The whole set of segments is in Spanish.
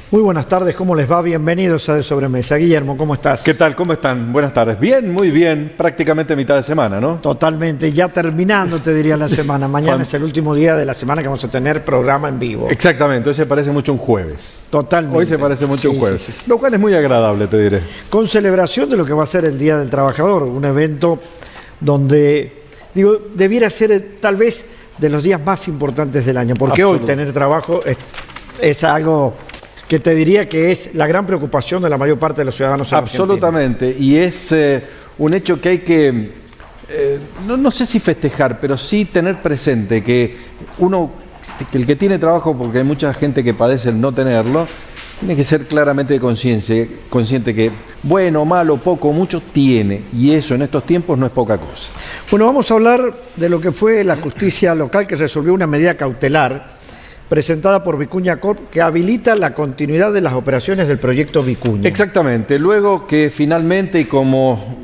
Muy buenas tardes, ¿cómo les va? Bienvenidos a De Sobremesa. Guillermo, ¿cómo estás? ¿Qué tal? ¿Cómo están? Buenas tardes. Bien, muy bien. Prácticamente mitad de semana, ¿no? Totalmente, ya terminando, te diría, la semana. Mañana es el último día de la semana que vamos a tener programa en vivo. Exactamente, hoy se parece mucho a un jueves. Totalmente. Hoy se parece mucho a un jueves. Sí. Lo cual es muy agradable, te diré. Con celebración de lo que va a ser el Día del Trabajador, un evento donde, digo, debiera ser tal vez de los días más importantes del año, porque hoy tener trabajo es algo que te diría que es la gran preocupación de la mayor parte de los ciudadanos en Absolutamente, y es un hecho que hay que, no sé si festejar, pero sí tener presente que el que tiene trabajo, porque hay mucha gente que padece el no tenerlo, tiene que ser claramente consciente que bueno, malo, poco, mucho tiene, y eso en estos tiempos no es poca cosa. Bueno, vamos a hablar de lo que fue la justicia local que resolvió una medida cautelar presentada por Vicuña Corp, que habilita la continuidad de las operaciones del proyecto Vicuña. Exactamente, luego que finalmente, y como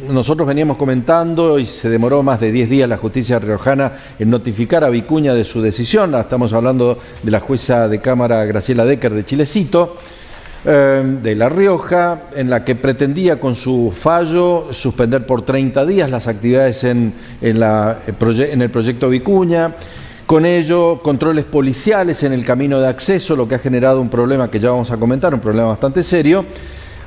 nosotros veníamos comentando, y se demoró más de 10 días la justicia riojana en notificar a Vicuña de su decisión, estamos hablando de la jueza de Cámara Graciela Decker de Chilecito, de La Rioja, en la que pretendía con su fallo suspender por 30 días las actividades en el proyecto Vicuña. Con ello, controles policiales en el camino de acceso, lo que ha generado un problema que ya vamos a comentar, un problema bastante serio.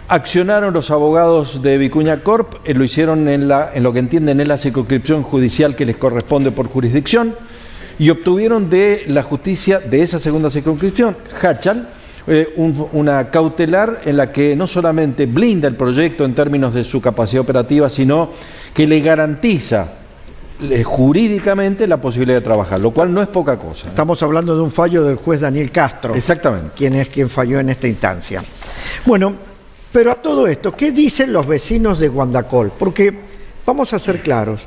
Accionaron los abogados de Vicuña Corp, lo hicieron en lo que entienden es la circunscripción judicial que les corresponde por jurisdicción, y obtuvieron de la justicia de esa segunda circunscripción, Hachal, una cautelar en la que no solamente blinda el proyecto en términos de su capacidad operativa, sino que le garantiza jurídicamente la posibilidad de trabajar, lo cual no es poca cosa. Estamos hablando de un fallo del juez Daniel Castro. Exactamente. Quien falló en esta instancia. Bueno, pero a todo esto, ¿qué dicen los vecinos de Guandacol? Porque vamos a ser claros,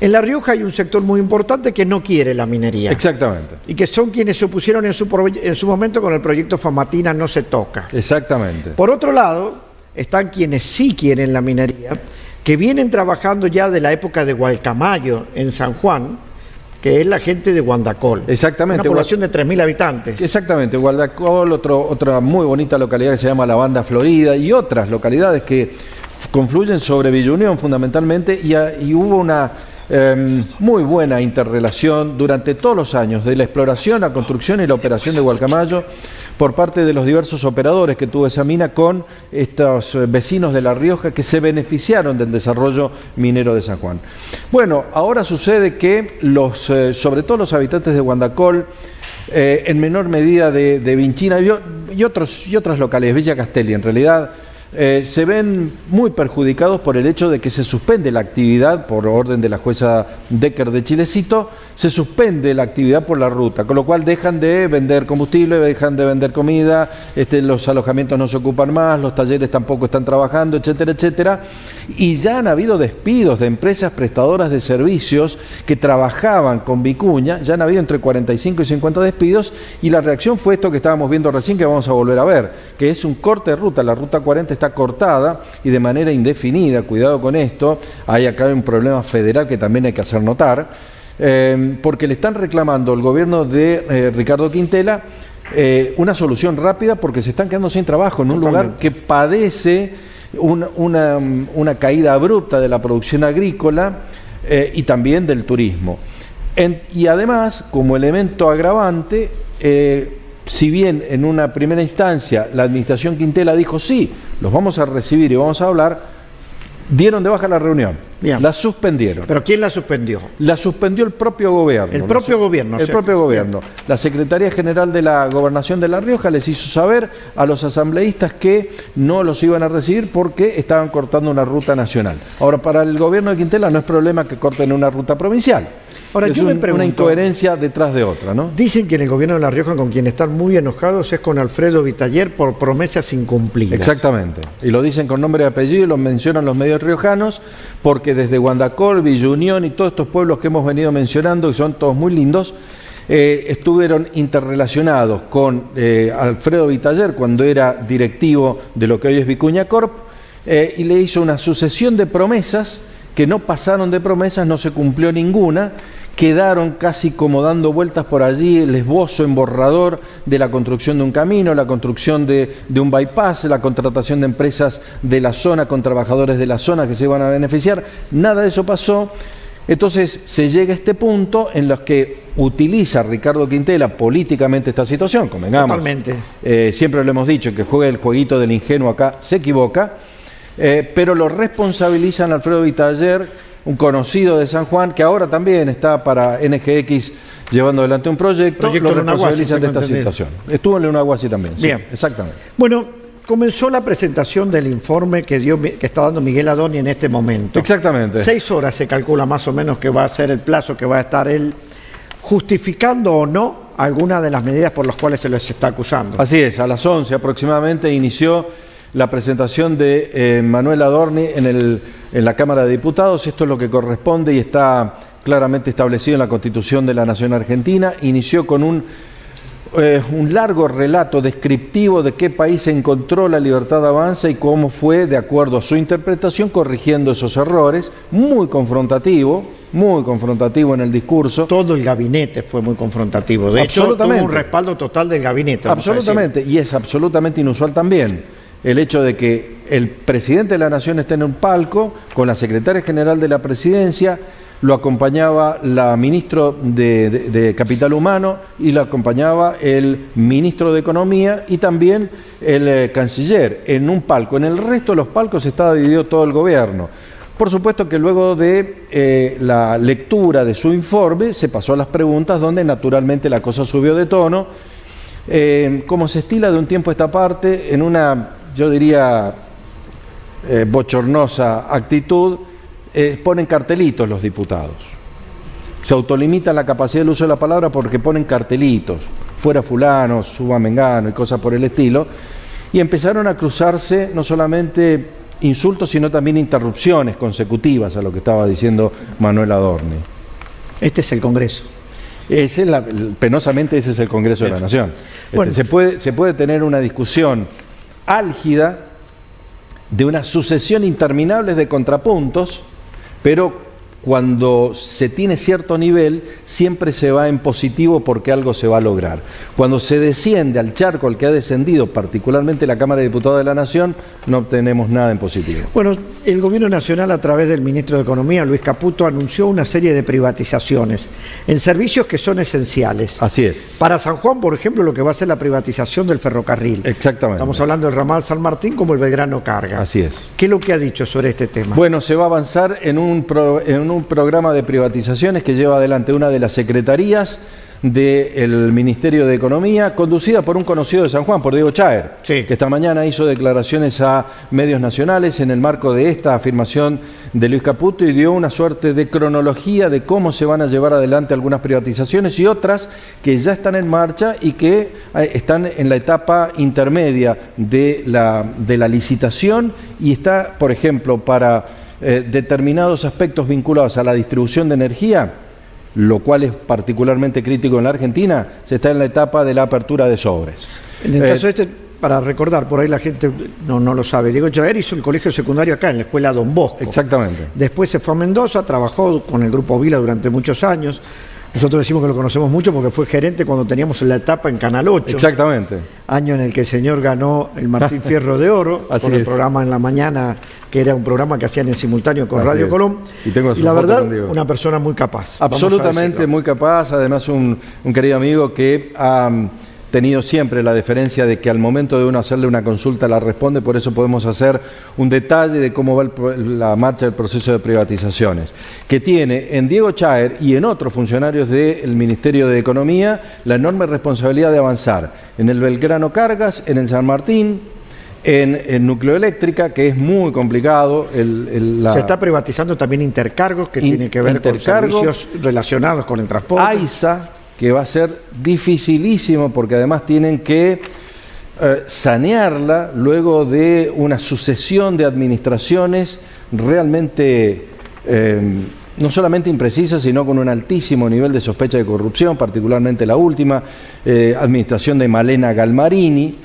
en La Rioja hay un sector muy importante que no quiere la minería. Exactamente. Y que son quienes se opusieron en su momento con el proyecto Famatina No Se Toca. Exactamente. Por otro lado, están quienes sí quieren la minería, que vienen trabajando ya de la época de Gualcamayo en San Juan, que es la gente de Guandacol. Exactamente. Una población de 3.000 habitantes. Exactamente. Guandacol, otra muy bonita localidad que se llama La Banda Florida, y otras localidades que confluyen sobre Villa Unión fundamentalmente, y hubo una muy buena interrelación durante todos los años de la exploración, la construcción y la operación de Gualcamayo por parte de los diversos operadores que tuvo esa mina con estos vecinos de La Rioja que se beneficiaron del desarrollo minero de San Juan. Bueno, ahora sucede que sobre todo los habitantes de Guandacol, en menor medida de Vinchina y otras localidades, Villa Castelli en realidad, se ven muy perjudicados por el hecho de que se suspende la actividad por orden de la jueza Decker de Chilecito, se suspende la actividad por la ruta, con lo cual dejan de vender combustible, dejan de vender comida, los alojamientos no se ocupan más, los talleres tampoco están trabajando, etcétera, etcétera, y ya han habido despidos de empresas prestadoras de servicios que trabajaban con Vicuña, ya han habido entre 45 y 50 despidos, y la reacción fue esto que estábamos viendo recién, que vamos a volver a ver, que es un corte de ruta. La ruta 40 está cortada y de manera indefinida, cuidado con esto, hay acá un problema federal que también hay que hacer notar, porque le están reclamando al gobierno de Ricardo Quintela una solución rápida, porque se están quedando sin trabajo en un lugar que padece una caída abrupta de la producción agrícola y también del turismo. Y además, como elemento agravante, si bien en una primera instancia la administración Quintela dijo sí, los vamos a recibir y vamos a hablar, dieron de baja la reunión. Bien. La suspendieron. ¿Pero quién la suspendió? La suspendió el propio gobierno. El propio gobierno. El propio gobierno. La Secretaría General de la Gobernación de La Rioja les hizo saber a los asambleístas que no los iban a recibir porque estaban cortando una ruta nacional. Ahora, para el gobierno de Quintela no es problema que corten una ruta provincial. Ahora, yo me pregunto, una incoherencia detrás de otra, ¿no? Dicen que en el gobierno de La Rioja con quien están muy enojados es con Alfredo Vitaller por promesas incumplidas. Exactamente. Y lo dicen con nombre y apellido, y lo mencionan los medios riojanos, porque desde Guandacol, Villa Unión y todos estos pueblos que hemos venido mencionando, que son todos muy lindos, estuvieron interrelacionados con Alfredo Vitaller cuando era directivo de lo que hoy es Vicuña Corp, y le hizo una sucesión de promesas que no pasaron de promesas, no se cumplió ninguna, quedaron casi como dando vueltas por allí el esbozo en borrador de la construcción de un camino, la construcción de un bypass, la contratación de empresas de la zona con trabajadores de la zona que se iban a beneficiar. Nada de eso pasó. Entonces se llega a este punto en los que utiliza Ricardo Quintela políticamente esta situación, convengamos. Totalmente. Siempre lo hemos dicho, que juega el jueguito del ingenuo acá, se equivoca, pero lo responsabilizan a Alfredo Vitaller, un conocido de San Juan, que ahora también está para NGX llevando adelante un proyecto lo responsabilizan de esta situación. Estuvo en Lunahuasi también. Bien. Sí, exactamente. Bueno, comenzó la presentación del informe que está dando Miguel Adoni en este momento. Exactamente. 6 horas se calcula más o menos que va a ser el plazo que va a estar él justificando o no algunas de las medidas por las cuales se les está acusando. Así es, a las 11 aproximadamente inició la presentación de Manuel Adorni en la Cámara de Diputados. Esto es lo que corresponde y está claramente establecido en la Constitución de la Nación Argentina. Inició con un largo relato descriptivo de qué país encontró la libertad de avance y cómo fue, de acuerdo a su interpretación, corrigiendo esos errores. Muy confrontativo en el discurso. Todo el gabinete fue muy confrontativo. De hecho, tuvo un respaldo total del gabinete. Absolutamente, y es absolutamente inusual también el hecho de que el presidente de la Nación esté en un palco con la secretaria general de la Presidencia, lo acompañaba la ministra de Capital Humano y lo acompañaba el ministro de Economía y también el canciller en un palco. En el resto de los palcos estaba dividido todo el gobierno. Por supuesto que luego de la lectura de su informe se pasó a las preguntas, donde naturalmente la cosa subió de tono. Como se estila de un tiempo a esta parte, en una, yo diría, bochornosa actitud, ponen cartelitos los diputados. Se autolimitan la capacidad del uso de la palabra porque ponen cartelitos, fuera fulano, suba mengano y cosas por el estilo, y empezaron a cruzarse no solamente insultos, sino también interrupciones consecutivas a lo que estaba diciendo Manuel Adorni. Este es el Congreso. Penosamente ese es el Congreso de la Nación. Bueno. Se puede tener una discusión álgida de una sucesión interminable de contrapuntos, pero cuando se tiene cierto nivel siempre se va en positivo porque algo se va a lograr. Cuando se desciende al charco al que ha descendido particularmente la Cámara de Diputados de la Nación, no obtenemos nada en positivo. Bueno, el Gobierno Nacional, a través del Ministro de Economía, Luis Caputo, anunció una serie de privatizaciones en servicios que son esenciales. Así es. Para San Juan, por ejemplo, lo que va a ser la privatización del ferrocarril. Exactamente. Estamos hablando del ramal San Martín como el Belgrano Carga. Así es. ¿Qué es lo que ha dicho sobre este tema? Bueno, se va a avanzar en un programa de privatizaciones que lleva adelante una de las secretarías del Ministerio de Economía, conducida por un conocido de San Juan, por Diego Chaer, sí, que esta mañana hizo declaraciones a medios nacionales en el marco de esta afirmación de Luis Caputo y dio una suerte de cronología de cómo se van a llevar adelante algunas privatizaciones y otras que ya están en marcha y que están en la etapa intermedia de la licitación, y está, por ejemplo, para determinados aspectos vinculados a la distribución de energía, lo cual es particularmente crítico en la Argentina, se está en la etapa de la apertura de sobres. En el caso para recordar, por ahí la gente no lo sabe, Diego Chaer hizo el colegio secundario acá, en la escuela Don Bosco. Exactamente. Después se fue a Mendoza, trabajó con el Grupo Vila durante muchos años. Nosotros decimos que lo conocemos mucho porque fue gerente cuando teníamos la etapa en Canal 8. Exactamente. Año en el que el señor ganó el Martín Fierro de Oro por el programa En la Mañana, que era un programa que hacían en simultáneo con Radio Colón. Y la verdad, una persona muy capaz. Absolutamente muy capaz, además un querido amigo que ha tenido siempre la deferencia de que al momento de uno hacerle una consulta la responde, por eso podemos hacer un detalle de cómo va la marcha del proceso de privatizaciones, que tiene en Diego Chaer y en otros funcionarios del Ministerio de Economía la enorme responsabilidad de avanzar en el Belgrano Cargas, en el San Martín, en Nucleoeléctrica, que es muy complicado. Se está privatizando también Intercargos, que tiene que ver con servicios relacionados con el transporte. AISA, que va a ser dificilísimo porque además tienen que sanearla luego de una sucesión de administraciones realmente no solamente imprecisas, sino con un altísimo nivel de sospecha de corrupción, particularmente la última administración de Malena Galmarini,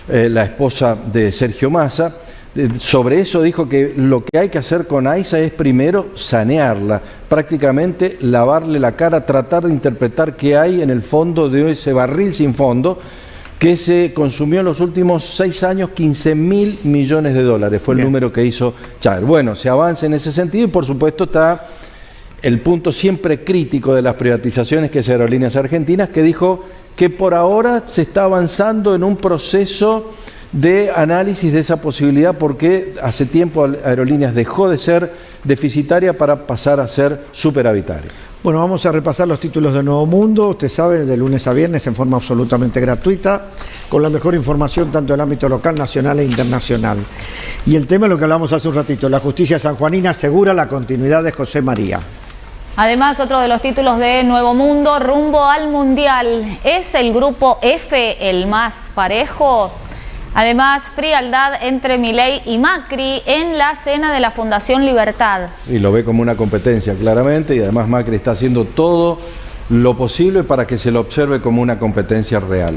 la esposa de Sergio Massa, sobre eso dijo que lo que hay que hacer con AISA es primero sanearla, prácticamente lavarle la cara, tratar de interpretar qué hay en el fondo de ese barril sin fondo que se consumió en los últimos 6 años, 15.000 millones de dólares, fue el número que hizo Chávez. Bueno, se avanza en ese sentido y por supuesto está el punto siempre crítico de las privatizaciones, que es Aerolíneas Argentinas, que dijo que por ahora se está avanzando en un proceso de análisis de esa posibilidad porque hace tiempo Aerolíneas dejó de ser deficitaria para pasar a ser superavitaria. Bueno, vamos a repasar los títulos de Nuevo Mundo, usted sabe, de lunes a viernes en forma absolutamente gratuita, con la mejor información tanto en el ámbito local, nacional e internacional. Y el tema es lo que hablamos hace un ratito, la justicia sanjuanina asegura la continuidad de José María. Además, otro de los títulos de Nuevo Mundo, rumbo al Mundial. ¿Es el grupo F el más parejo? Además, frialdad entre Milei y Macri en la cena de la Fundación Libertad. Y lo ve como una competencia, claramente, y además Macri está haciendo todo lo posible para que se lo observe como una competencia real.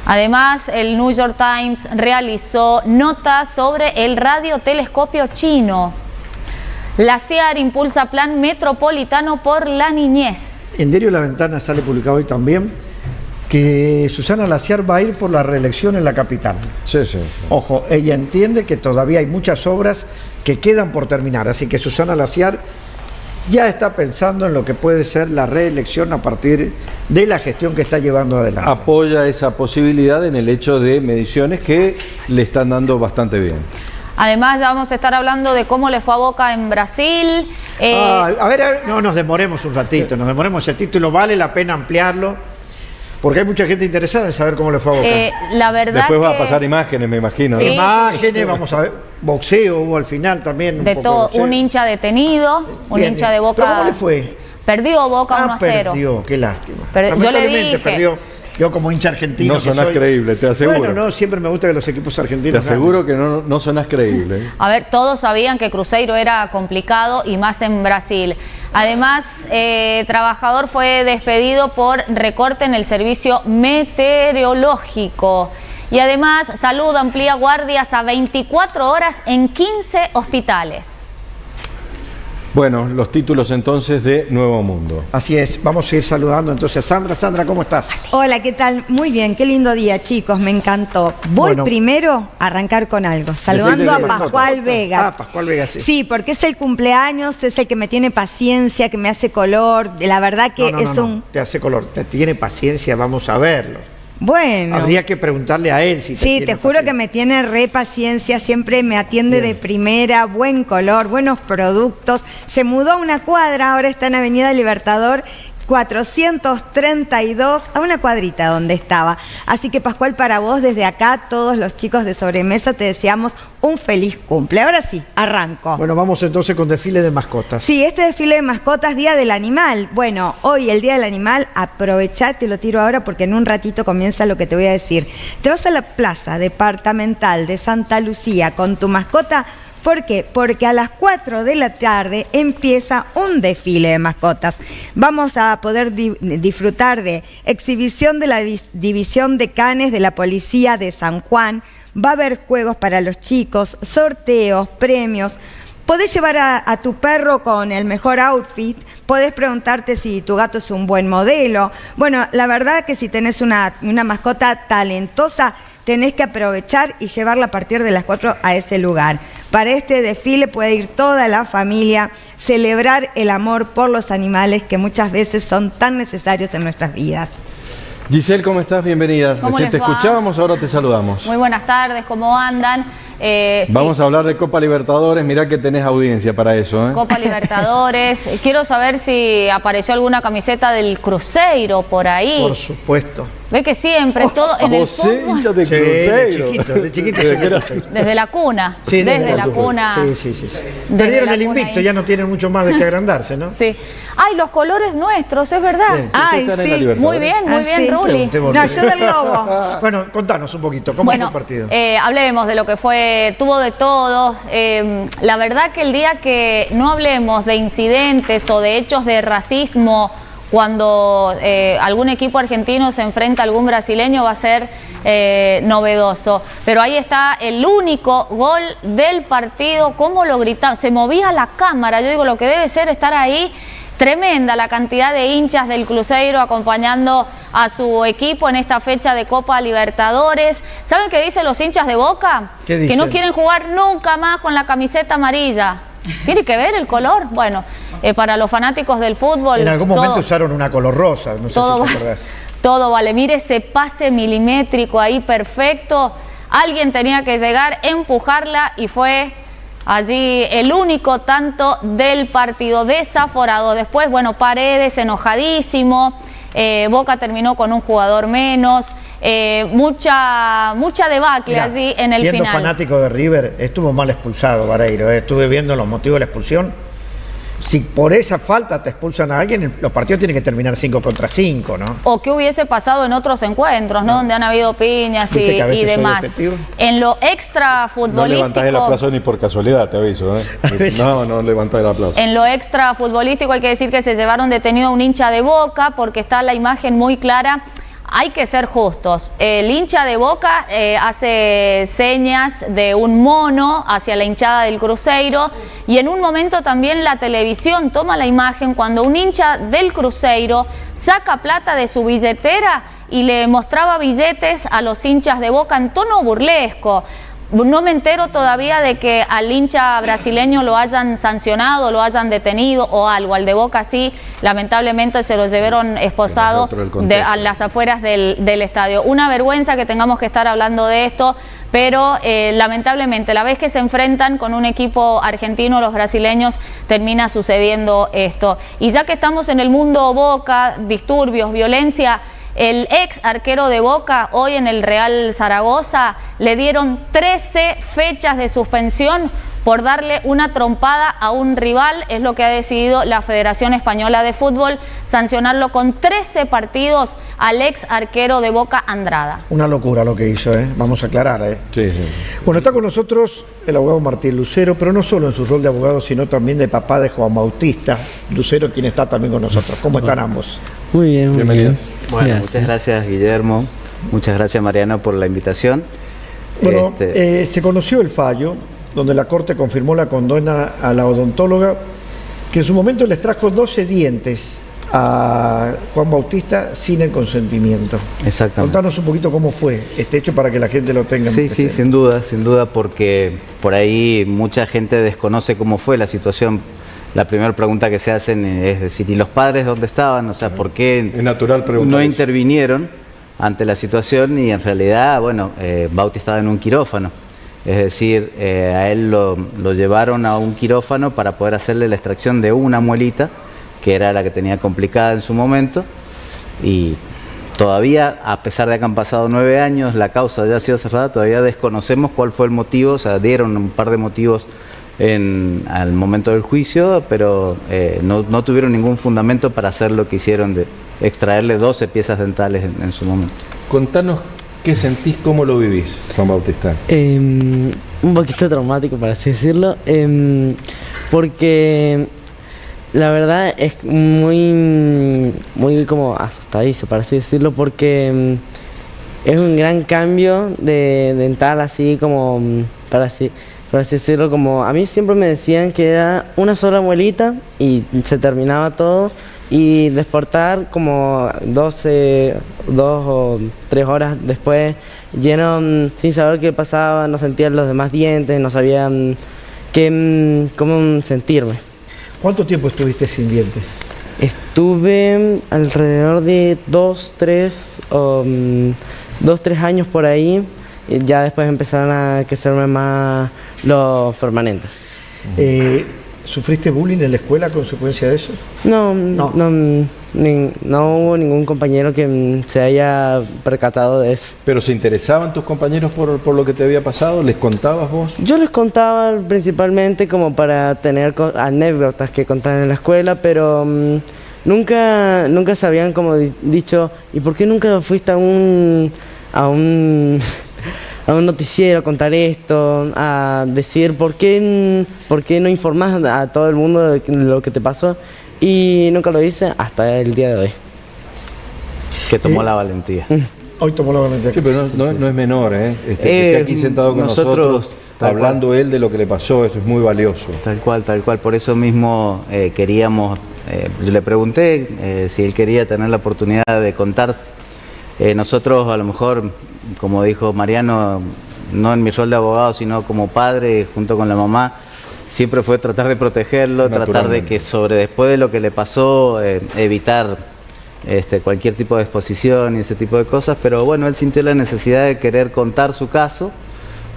Además, el New York Times realizó notas sobre el radiotelescopio chino. La CIAR impulsa plan metropolitano por la niñez. En Diario La Ventana sale publicado hoy también que Susana Laciar va a ir por la reelección en la capital. Sí, sí. Ojo, ella entiende que todavía hay muchas obras que quedan por terminar, así que Susana Laciar ya está pensando en lo que puede ser la reelección a partir de la gestión que está llevando adelante. Apoya esa posibilidad en el hecho de mediciones que le están dando bastante bien. Además, ya vamos a estar hablando de cómo le fue a Boca en Brasil. A ver, no nos demoremos un ratito, ese título vale la pena ampliarlo, porque hay mucha gente interesada en saber cómo le fue a Boca. La verdad después va a pasar imágenes, me imagino. Sí, ¿no? Imágenes, vamos a ver, boxeo hubo al final también. De todo, un hincha detenido, un Bien, hincha de Boca. ¿Pero cómo le fue? Perdió Boca 1-0. Perdió, qué lástima. Yo le dije. Perdió. Yo como hincha argentino. No sonás creíble, te aseguro. Bueno, no, siempre me gusta que los equipos argentinos. Te aseguro que no sonás creíble. A ver, todos sabían que Cruzeiro era complicado y más en Brasil. Además, trabajador fue despedido por recorte en el servicio meteorológico. Y además, Salud amplía guardias a 24 horas en 15 hospitales. Bueno, los títulos entonces de Nuevo Mundo. Así es, vamos a ir saludando entonces a Sandra. Sandra, ¿cómo estás? Hola, ¿qué tal? Muy bien, qué lindo día, chicos, me encantó. Voy primero a arrancar con algo, saludando a Pascual Vega. Pascual Vega, sí. Sí, porque es el cumpleaños, es el que me tiene paciencia, que me hace color, la verdad que te hace color, te tiene paciencia, vamos a verlo. Bueno. Habría que preguntarle a él si sí, te juro que me tiene re paciencia, siempre me atiende de primera, buen color, buenos productos. Se mudó a una cuadra, ahora está en Avenida Libertador 432, a una cuadrita donde estaba. Así que Pascual, para vos desde acá, todos los chicos de Sobremesa, te deseamos un feliz cumple. Ahora sí, arranco. Bueno, vamos entonces con desfile de mascotas. Sí, este desfile de mascotas, Día del Animal. Bueno, hoy el Día del Animal, aprovechá, te lo tiro ahora porque en un ratito comienza lo que te voy a decir. Te vas a la Plaza Departamental de Santa Lucía con tu mascota. ¿Por qué? Porque a las 4 de la tarde empieza un desfile de mascotas. Vamos a poder disfrutar de exhibición de la División de Canes de la Policía de San Juan. Va a haber juegos para los chicos, sorteos, premios. Podés llevar a tu perro con el mejor outfit. Podés preguntarte si tu gato es un buen modelo. Bueno, la verdad que si tenés una mascota talentosa, tenés que aprovechar y llevarla a partir de las 4 a ese lugar. Para este desfile puede ir toda la familia, celebrar el amor por los animales que muchas veces son tan necesarios en nuestras vidas. Giselle, ¿cómo estás? Bienvenida. Recién te escuchábamos, ahora te saludamos. Muy buenas tardes, ¿cómo andan? Vamos a hablar de Copa Libertadores, mirá que tenés audiencia para eso. Copa Libertadores, quiero saber si apareció alguna camiseta del Cruzeiro por ahí. Por supuesto. Ve que siempre, todo en el fútbol. Hincha de Cruzeiro. De chiquito. Desde la cuna. Sí, desde la cuna. Sí. Perdieron el invicto, ya no tienen mucho más de que agrandarse, ¿no? Sí. Ay, los colores nuestros, es verdad. Sí. Ay, sí. Muy bien, sí. Ruli. No, yo del Lobo. Bueno, contanos un poquito, ¿cómo fue el partido? Hablemos de lo que fue, tuvo de todo. La verdad que el día que no hablemos de incidentes o de hechos de racismo cuando algún equipo argentino se enfrenta a algún brasileño va a ser novedoso. Pero ahí está el único gol del partido, cómo lo gritaban, se movía la cámara, yo digo, lo que debe ser estar ahí. Tremenda la cantidad de hinchas del Cruzeiro acompañando a su equipo en esta fecha de Copa Libertadores. ¿Saben qué dicen los hinchas de Boca? ¿Qué dicen? Que no quieren jugar nunca más con la camiseta amarilla. ¿Tiene que ver el color? Bueno, para los fanáticos del fútbol... En algún momento usaron una color rosa, no sé todo si te acordás. Todo vale. Mire ese pase milimétrico ahí perfecto. Alguien tenía que llegar, empujarla y fue... allí el único tanto del partido, desaforado. Después, bueno, Paredes enojadísimo, Boca terminó con un jugador menos, mucha debacle. Mirá, allí en el final. Siendo fanático de River, estuvo mal expulsado Vareiro, estuve viendo los motivos de la expulsión. Si por esa falta te expulsan a alguien, los partidos tienen que terminar 5 contra 5, ¿no? O qué hubiese pasado en otros encuentros, ¿no? Donde han habido piñas y demás. En lo extra futbolístico... No levantás el aplauso ni por casualidad, te aviso, ¿eh? No levantás el aplauso. En lo extra futbolístico hay que decir que se llevaron detenido a un hincha de Boca porque está la imagen muy clara. Hay que ser justos. El hincha de Boca hace señas de un mono hacia la hinchada del Cruzeiro y en un momento también la televisión toma la imagen cuando un hincha del Cruzeiro saca plata de su billetera y le mostraba billetes a los hinchas de Boca en tono burlesco. No me entero todavía de que al hincha brasileño lo hayan sancionado, lo hayan detenido o algo. Al de Boca sí, lamentablemente se lo llevaron esposado a las afueras del estadio. Una vergüenza que tengamos que estar hablando de esto, pero lamentablemente la vez que se enfrentan con un equipo argentino, los brasileños, termina sucediendo esto. Y ya que estamos en el mundo Boca, disturbios, violencia... El ex arquero de Boca, hoy en el Real Zaragoza, le dieron 13 fechas de suspensión por darle una trompada a un rival. Es lo que ha decidido la Federación Española de Fútbol, sancionarlo con 13 partidos al ex arquero de Boca, Andrada. Una locura lo que hizo, ¿eh? Vamos a aclarar, ¿eh? Sí, sí. Bueno, está con nosotros el abogado Martín Lucero, pero no solo en su rol de abogado, sino también de papá de Juan Bautista Lucero, quien está también con nosotros. ¿Cómo están ambos? Muy bien, muy Bienvenido. bien. Bueno, Gracias. muchas gracias Guillermo, muchas gracias Mariano por la invitación. Bueno, se conoció el fallo donde la Corte confirmó la condena a la odontóloga que en su momento les trajo 12 dientes a Juan Bautista sin el consentimiento. Exactamente. Contanos un poquito cómo fue este hecho para que la gente lo tenga en Sí, presente. sin duda, porque por ahí mucha gente desconoce cómo fue la situación. La primera pregunta que se hacen es decir, ¿y los padres dónde estaban? O sea, ¿por qué Es natural preguntar no eso. intervinieron ante la situación? Y en realidad, bueno, Bauti estaba en un quirófano. Es decir, a él lo llevaron a un quirófano para poder hacerle la extracción de una muelita, que era la que tenía complicada en su momento. Y todavía, a pesar de que han pasado 9 años, la causa ya ha sido cerrada, todavía desconocemos cuál fue el motivo. O sea, dieron un par de motivos al momento del juicio, pero no tuvieron ningún fundamento para hacer lo que hicieron de extraerle 12 piezas dentales en su momento. Contanos qué sentís, cómo lo vivís, Juan Bautista. Un poquito traumático, por así decirlo, porque la verdad es muy como asustadizo, por así decirlo, porque es un gran cambio de dental, así como, por así decirlo, como a mí siempre me decían que era una sola muelita y se terminaba todo, y despertar como 2 o 3 horas después, lleno, sin saber qué pasaba, no sentía los demás dientes, no sabía cómo sentirme. ¿Cuánto tiempo estuviste sin dientes? Estuve alrededor de 2-3 años por ahí, y ya después empezaron a crecerme más los permanentes. ¿Sufriste bullying en la escuela a consecuencia de eso? No hubo ningún compañero que se haya percatado de eso. ¿Pero se interesaban tus compañeros por lo que te había pasado? ¿Les contabas vos? Yo les contaba principalmente como para tener anécdotas que contar en la escuela, pero nunca se habían como dicho, ¿y por qué nunca fuiste a un noticiero a contar esto, a decir por qué no informás a todo el mundo de lo que te pasó? y nunca lo hice hasta el día de hoy. Que tomó la valentía. Hoy tomó la valentía. Sí, pero no es menor, ¿eh? Que esté aquí sentado con nosotros hablando él de lo que le pasó, eso es muy valioso. Tal cual. Por eso mismo queríamos, yo le pregunté si él quería tener la oportunidad de contar. Nosotros a lo mejor, como dijo Mariano, no en mi rol de abogado, sino como padre, junto con la mamá, siempre fue tratar de protegerlo, tratar de que después de lo que le pasó, evitar cualquier tipo de exposición y ese tipo de cosas, pero bueno, él sintió la necesidad de querer contar su caso,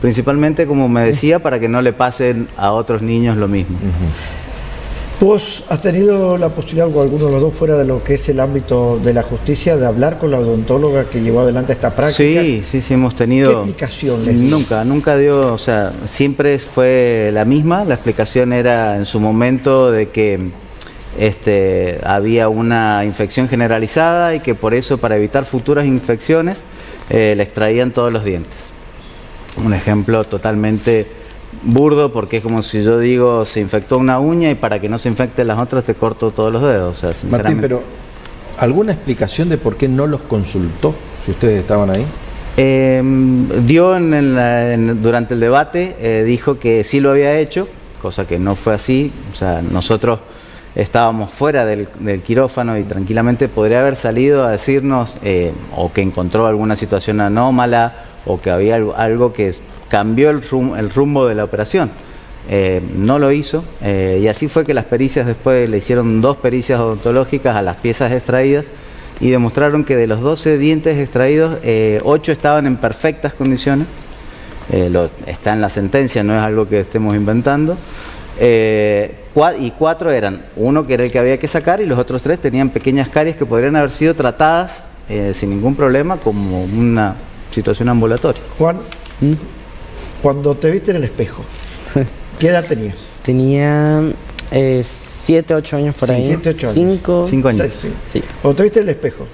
principalmente, como me decía, para que no le pasen a otros niños lo mismo. ¿Vos has tenido la posibilidad, o alguno de los dos, fuera de lo que es el ámbito de la justicia, de hablar con la odontóloga que llevó adelante esta práctica? Sí, hemos tenido... ¿Qué explicación les dio? Nunca dio, o sea, siempre fue la misma. La explicación era en su momento de que había una infección generalizada y que por eso, para evitar futuras infecciones, le extraían todos los dientes. Un ejemplo totalmente burdo, porque es como si yo digo, se infectó una uña y para que no se infecten las otras te corto todos los dedos. O sea, Martín, pero ¿alguna explicación de por qué no los consultó si ustedes estaban ahí? Dio durante el debate, dijo que sí lo había hecho, cosa que no fue así. O sea, nosotros estábamos fuera del quirófano y tranquilamente podría haber salido a decirnos o que encontró alguna situación anómala o que había algo que cambió el rumbo de la operación. No lo hizo, y así fue que las pericias después le hicieron 2 pericias odontológicas a las piezas extraídas y demostraron que de los 12 dientes extraídos, 8 estaban en perfectas condiciones. Está en la sentencia, no es algo que estemos inventando. Y 4 eran, uno que era el que había que sacar y los otros 3 tenían pequeñas caries que podrían haber sido tratadas sin ningún problema como una situación ambulatoria. Juan, cuando te viste en el espejo, ¿qué edad tenías? Tenía 7, 8 años por ahí. 7, 8 años. 5 años. Sí. Cuando te viste en el espejo,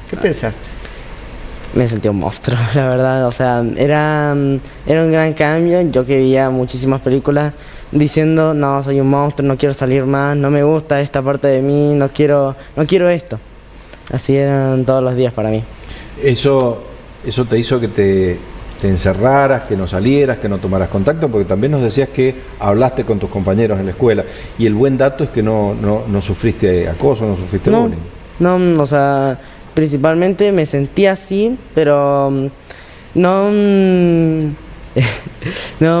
¿qué pensaste? Me sentí un monstruo, la verdad. O sea, era un gran cambio. Yo que veía muchísimas películas diciendo, no, soy un monstruo, no quiero salir más, no me gusta esta parte de mí, no quiero esto. Así eran todos los días para mí. Eso te hizo que te encerraras, que no salieras, que no tomaras contacto, porque también nos decías que hablaste con tus compañeros en la escuela. Y el buen dato es que no sufriste acoso, no sufriste bullying. No, o sea, principalmente me sentía así, pero no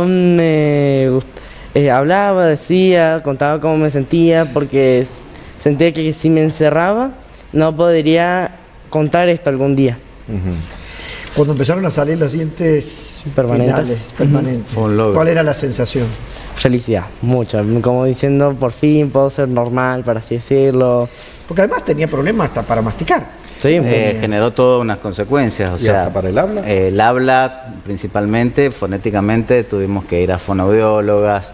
me gustaba. Hablaba, decía, contaba cómo me sentía, porque sentía que si me encerraba no podría contar esto algún día. Cuando empezaron a salir los dientes permanentes, permanentes, ¿cuál era la sensación? Felicidad, mucha, como diciendo, por fin puedo ser normal, para así decirlo. Porque además tenía problemas hasta para masticar. Sí, generó todas unas consecuencias, o sea, hasta para el habla. El habla, principalmente, fonéticamente, tuvimos que ir a fonoaudiólogas.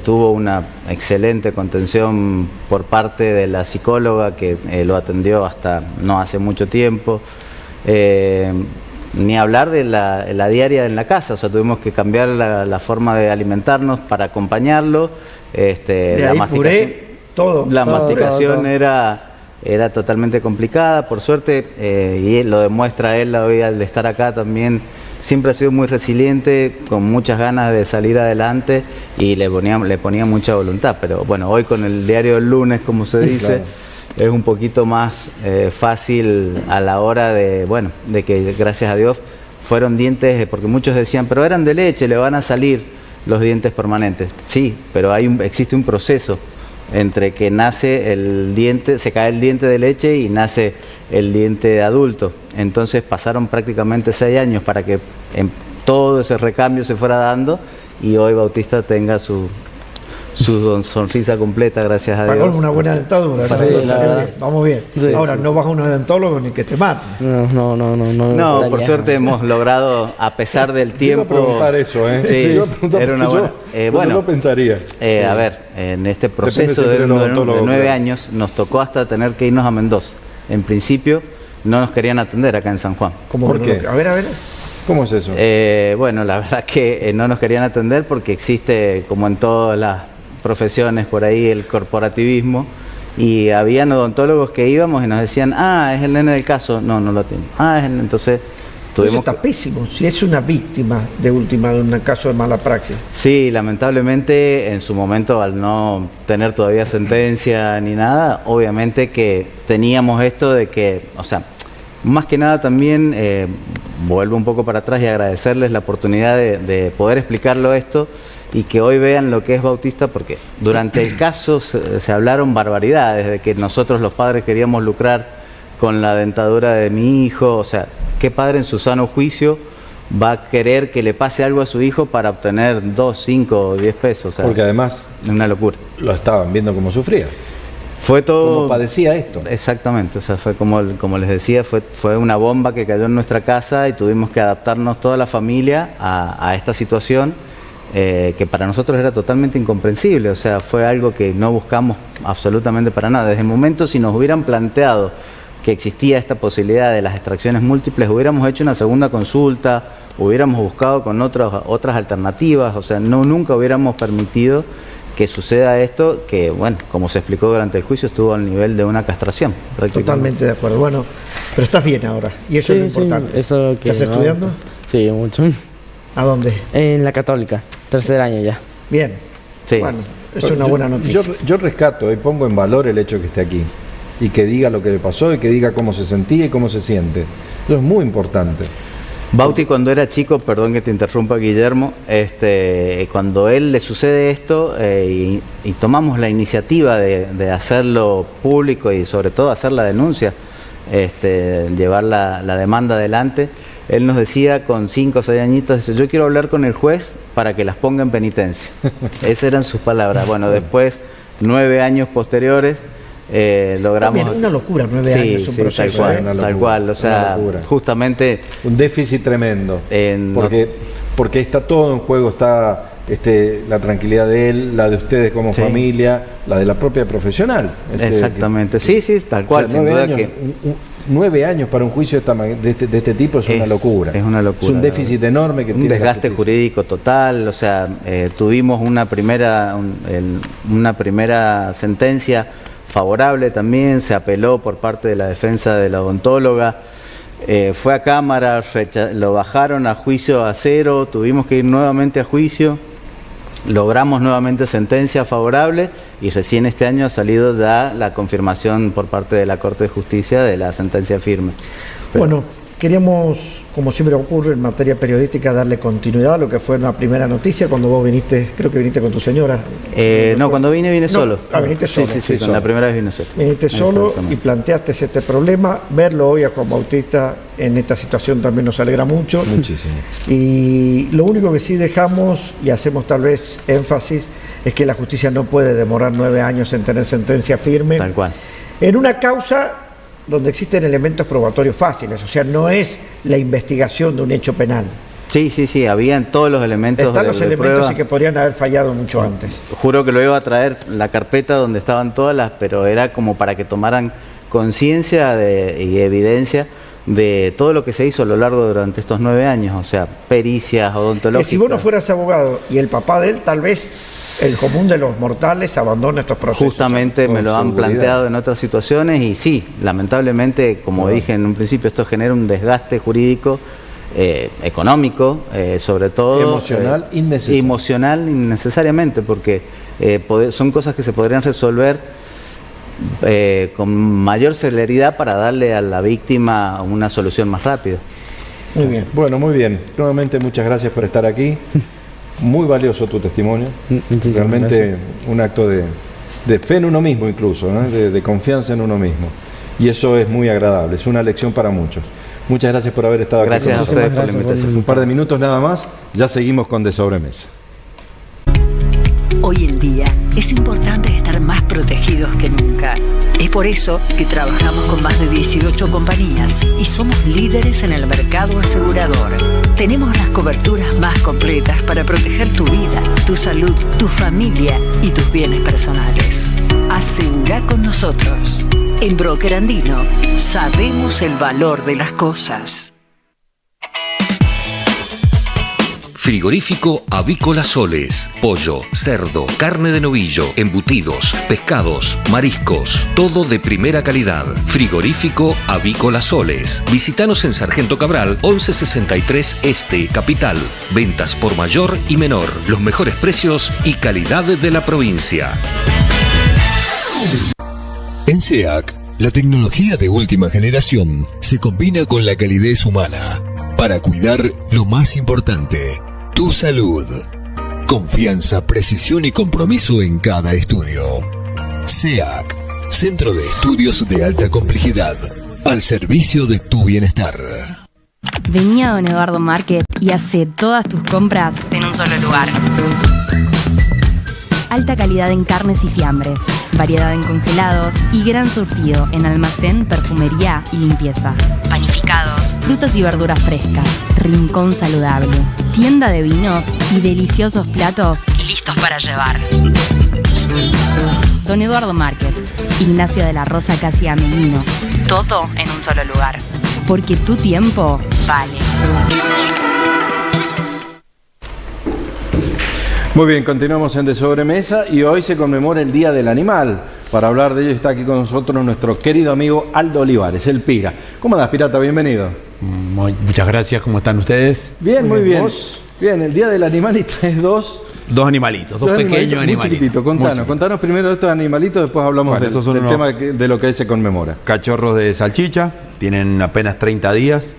Tuvo una excelente contención por parte de la psicóloga que lo atendió hasta no hace mucho tiempo. Ni hablar de la diaria en la casa, o sea, tuvimos que cambiar la forma de alimentarnos para acompañarlo. De ahí puré, todo. La masticación era totalmente complicada. Por suerte, y lo demuestra él hoy al estar acá también, siempre ha sido muy resiliente, con muchas ganas de salir adelante y le ponía mucha voluntad. Pero bueno, hoy con el diario del lunes, como se dice, claro, es un poquito más fácil a la hora de que gracias a Dios fueron dientes, porque muchos decían, pero eran de leche, le van a salir los dientes permanentes. Sí, pero existe un proceso entre que nace el diente, se cae el diente de leche y nace el diente adulto. Entonces pasaron prácticamente 6 años para que todo ese recambio se fuera dando y hoy Bautista tenga su sonrisa completa, gracias a Dios. Pagó una buena dentadura. Sí, vamos bien. Sí, ahora, sí. No vas a un odontólogo ni que te mate. No, por suerte hemos logrado, a pesar del tiempo... Te iba a preguntar eso, ¿eh? Sí, era una buena... Yo lo pensaría. A ver, en este proceso de 9 años nos tocó hasta tener que irnos a Mendoza. En principio no nos querían atender acá en San Juan. ¿Por qué? A ver. ¿Cómo es eso? Bueno, la verdad que no nos querían atender porque existe, como en todas las profesiones por ahí, el corporativismo, Y habían odontólogos que íbamos y nos decían, es el nene del caso. No, no lo tengo. Entonces Eso está pésimo, si es una víctima de última de un caso de mala praxis. Sí, lamentablemente en su momento, al no tener todavía sentencia ni nada, obviamente que teníamos esto de que, o sea, más que nada también vuelvo un poco para atrás y agradecerles la oportunidad de poder explicarlo esto y que hoy vean lo que es Bautista, porque durante el caso se hablaron barbaridades de que nosotros los padres queríamos lucrar con la dentadura de mi hijo. O sea, ¿qué padre en su sano juicio va a querer que le pase algo a su hijo para obtener 2, 5 o 10 pesos? O sea, porque además es una locura. Lo estaban viendo cómo sufría. Fue todo... Cómo padecía esto. Exactamente, o sea, fue como les decía, fue una bomba que cayó en nuestra casa y tuvimos que adaptarnos toda la familia a esta situación que para nosotros era totalmente incomprensible. O sea, fue algo que no buscamos absolutamente para nada. Desde el momento, si nos hubieran planteado que existía esta posibilidad de las extracciones múltiples, hubiéramos hecho una segunda consulta, hubiéramos buscado con otras alternativas. O sea, nunca hubiéramos permitido que suceda esto, que, bueno, como se explicó durante el juicio, estuvo al nivel de una castración. Totalmente de acuerdo. Bueno, pero estás bien ahora, y eso es lo importante. Sí, eso que ¿Estás estudiando? Sí, mucho. ¿A dónde? En la Católica, tercer año ya. Bien. Sí. Bueno, es una buena noticia. Yo rescato y pongo en valor el hecho que esté aquí y que diga lo que le pasó y que diga cómo se sentía y cómo se siente. Eso es muy importante. Bauti, cuando era chico, perdón que te interrumpa, Guillermo, cuando él le sucede esto y tomamos la iniciativa de hacerlo público y sobre todo hacer la denuncia, llevar la demanda adelante, él nos decía con 5 o 6 añitos, dice, yo quiero hablar con el juez para que las ponga en penitencia. Esas eran sus palabras. Bueno, después, 9 años posteriores, logramos... También una locura, 9 años, un proceso. Tal cual, o sea, justamente... Un déficit tremendo, porque está todo en juego, está la tranquilidad de él, la de ustedes como familia, la de la propia profesional. Exactamente, sí, tal cual, o sea, sin duda años, que... 9 años para un juicio de este tipo es una locura. Es una locura. Es un déficit enorme que tiene. Un desgaste jurídico total. O sea, tuvimos una primera sentencia favorable también, se apeló por parte de la defensa de la odontóloga. Fue a cámara, lo bajaron a juicio a 0, tuvimos que ir nuevamente a juicio. Logramos nuevamente sentencia favorable y recién este año ha salido ya la confirmación por parte de la Corte de Justicia de la sentencia firme. Bueno, queríamos, como siempre ocurre en materia periodística, darle continuidad a lo que fue una primera noticia cuando vos viniste, creo que viniste con tu señora. No, cuando vine solo. Viniste solo. Sí, la primera vez vine solo. Viniste solo y planteaste este problema. Verlo hoy a Juan Bautista en esta situación también nos alegra mucho. Muchísimo. Y lo único que sí dejamos, y hacemos tal vez énfasis, es que la justicia no puede demorar 9 años en tener sentencia firme. Tal cual. En una causa donde existen elementos probatorios fáciles, o sea, no es la investigación de un hecho penal. Sí, habían todos los elementos. Están los elementos prueba. y que podrían haber fallado mucho antes. Juro que lo iba a traer la carpeta donde estaban todas pero era como para que tomaran conciencia y evidencia de todo lo que se hizo a lo largo durante estos 9 años, o sea, pericias odontológicas. Que si vos no fueras abogado y el papá de él, tal vez el común de los mortales abandona estos procesos. Justamente me lo han planteado en otras situaciones y sí, lamentablemente, como dije en un principio, esto genera un desgaste jurídico, económico, sobre todo... Emocional innecesario. Emocional innecesariamente, porque son cosas que se podrían resolver con mayor celeridad para darle a la víctima una solución más rápida. Muy bien. Bueno, muy bien. Nuevamente muchas gracias por estar aquí. Muy valioso tu testimonio. Realmente un acto de fe en uno mismo incluso, ¿no? de confianza en uno mismo. Y eso es muy agradable, es una lección para muchos. Muchas gracias por haber estado aquí. Gracias a ustedes por la invitación. Un par de minutos nada más, ya seguimos con De Sobremesa. Hoy en día es importante estar más protegidos que nunca. Es por eso que trabajamos con más de 18 compañías y somos líderes en el mercado asegurador. Tenemos las coberturas más completas para proteger tu vida, tu salud, tu familia y tus bienes personales. Asegura con nosotros. En Broker Andino sabemos el valor de las cosas. Frigorífico Avícola Soles. Pollo, cerdo, carne de novillo, embutidos, pescados, mariscos. Todo de primera calidad. Frigorífico Avícola Soles. Visítanos en Sargento Cabral, 1163 Este, Capital. Ventas por mayor y menor. Los mejores precios y calidad de la provincia. En SEAC, la tecnología de última generación se combina con la calidez humana para cuidar lo más importante, tu salud. Confianza, precisión y compromiso en cada estudio. SEAC, Centro de Estudios de Alta Complejidad, al servicio de tu bienestar. Vení a Don Eduardo Market y hace todas tus compras en un solo lugar. Alta calidad en carnes y fiambres, variedad en congelados y gran surtido en almacén, perfumería y limpieza. Panificados, frutas y verduras frescas, rincón saludable, tienda de vinos y deliciosos platos listos para llevar. Don Eduardo Market, Ignacio de la Rosa casi Amelino, todo en un solo lugar. Porque tu tiempo vale. Muy bien, continuamos en De Sobremesa y hoy se conmemora el Día del Animal. Para hablar de ello está aquí con nosotros nuestro querido amigo Aldo Olivares, el Pira. ¿Cómo andas, Pirata? Bienvenido. Muchas gracias, ¿cómo están ustedes? Bien, muy bien. Bien, el Día del Animal y traes dos animalitos, dos pequeños animalitos. Muy chiquititos, contanos primero de estos animalitos, después hablamos del tema de lo que hoy se conmemora. Cachorros de salchicha, tienen apenas 30 días.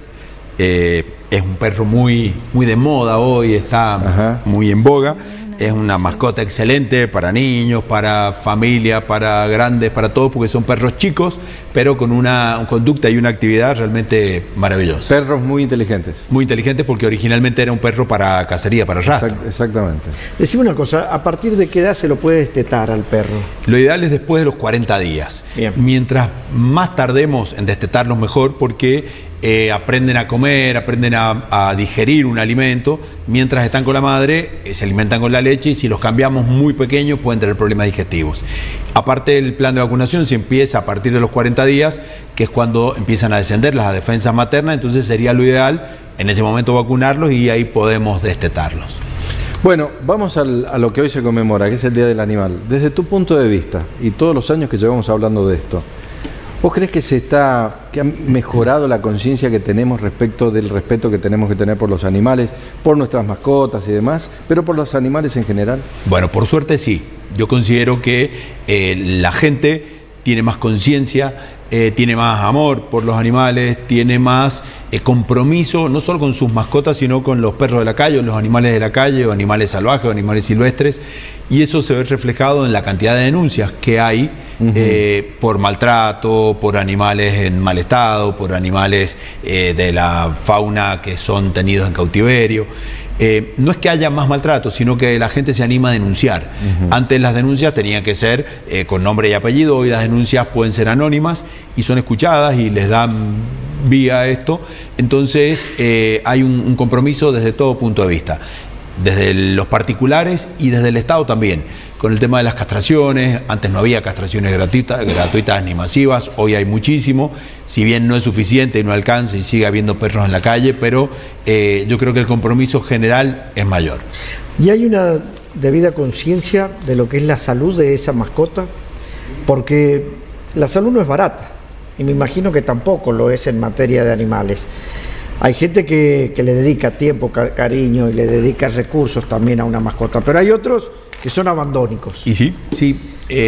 Es un perro muy de moda hoy, está muy en boga. Es una mascota excelente para niños, para familia, para grandes, para todos, porque son perros chicos, pero con una conducta y una actividad realmente maravillosa. Perros muy inteligentes. Muy inteligentes porque originalmente era un perro para cacería, para rastro. Exactamente. Decime una cosa, ¿a partir de qué edad se lo puede destetar al perro? Lo ideal es después de los 40 días. Bien. Mientras más tardemos en destetarlos mejor, porque aprenden a comer, aprenden a digerir un alimento, mientras están con la madre, se alimentan con la leche y si los cambiamos muy pequeños pueden tener problemas digestivos. Aparte, el plan de vacunación se empieza a partir de los 40 días, que es cuando empiezan a descender las defensas maternas, entonces sería lo ideal en ese momento vacunarlos y ahí podemos destetarlos. Bueno, vamos a lo que hoy se conmemora, que es el Día del Animal. Desde tu punto de vista y todos los años que llevamos hablando de esto, ¿vos crees que ha mejorado la conciencia que tenemos respecto del respeto que tenemos que tener por los animales, por nuestras mascotas y demás, pero por los animales en general? Bueno, por suerte sí. Yo considero que la gente tiene más conciencia, tiene más amor por los animales, tiene más compromiso, no solo con sus mascotas, sino con los perros de la calle, o los animales de la calle, o animales salvajes, o animales silvestres, y eso se ve reflejado en la cantidad de denuncias que hay por maltrato, por animales en mal estado, por animales de la fauna que son tenidos en cautiverio. No es que haya más maltrato, sino que la gente se anima a denunciar. Antes las denuncias tenían que ser con nombre y apellido, hoy las denuncias pueden ser anónimas y son escuchadas y les dan vía a esto. Entonces hay un compromiso desde todo punto de vista, desde los particulares y desde el Estado también. Con el tema de las castraciones, antes no había castraciones gratuitas ni masivas, hoy hay muchísimo, si bien no es suficiente y no alcanza y sigue habiendo perros en la calle, pero yo creo que el compromiso general es mayor. ¿Y hay una debida conciencia de lo que es la salud de esa mascota? Porque la salud no es barata, y me imagino que tampoco lo es en materia de animales. Hay gente que le dedica tiempo, cariño y le dedica recursos también a una mascota, pero hay otros que son abandónicos. Y sí.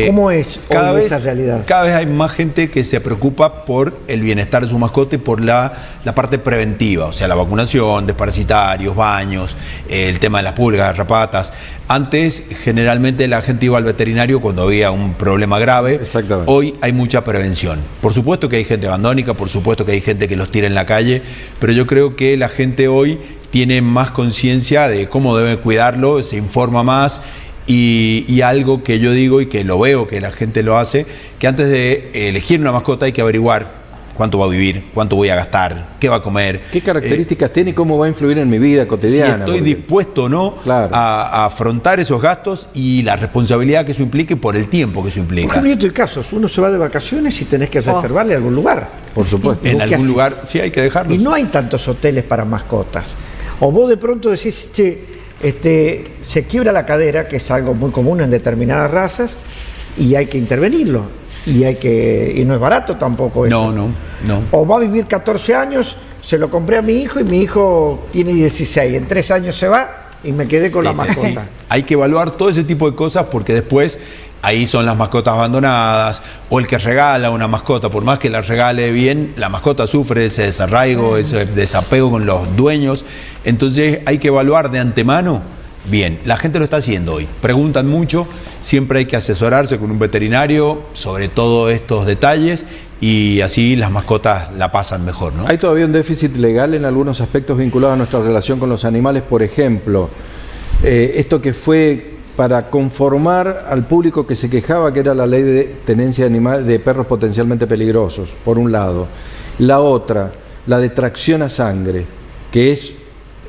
¿Cómo es hoy esa realidad? Cada vez hay más gente que se preocupa por el bienestar de su mascota y por la parte preventiva, o sea, la vacunación, desparasitarios, baños, el tema de las pulgas, garrapatas. Antes, generalmente, la gente iba al veterinario cuando había un problema grave. Exactamente. Hoy hay mucha prevención. Por supuesto que hay gente abandónica, por supuesto que hay gente que los tira en la calle, pero yo creo que la gente hoy tiene más conciencia de cómo debe cuidarlo, se informa más. Y algo que yo digo y que lo veo que la gente lo hace, que antes de elegir una mascota hay que averiguar cuánto va a vivir, cuánto voy a gastar, qué va a comer. ¿Qué características tiene y cómo va a influir en mi vida cotidiana? Si estoy dispuesto o no a afrontar esos gastos y la responsabilidad que eso implique por el tiempo que eso implica. Por ejemplo, yo estoy casos, uno se va de vacaciones y tenés que reservarle algún lugar. Por supuesto. En algún lugar sí hay que dejarlos. Y no hay tantos hoteles para mascotas. O vos de pronto decís, che, se quiebra la cadera, que es algo muy común en determinadas razas, y hay que intervenirlo. Y no es barato tampoco eso. No. O va a vivir 14 años, se lo compré a mi hijo y mi hijo tiene 16. En 3 años se va y me quedé con la mascota. Sí. Hay que evaluar todo ese tipo de cosas porque después ahí son las mascotas abandonadas o el que regala una mascota, por más que la regale bien, la mascota sufre ese desarraigo, ese desapego con los dueños. Entonces hay que evaluar de antemano. Bien, la gente lo está haciendo hoy. Preguntan mucho, siempre hay que asesorarse con un veterinario sobre todos estos detalles y así las mascotas la pasan mejor, ¿no? Hay todavía un déficit legal en algunos aspectos vinculados a nuestra relación con los animales, por ejemplo, esto que fue para conformar al público que se quejaba, que era la ley de tenencia de animales, de perros potencialmente peligrosos, por un lado. La otra, la de tracción a sangre, que es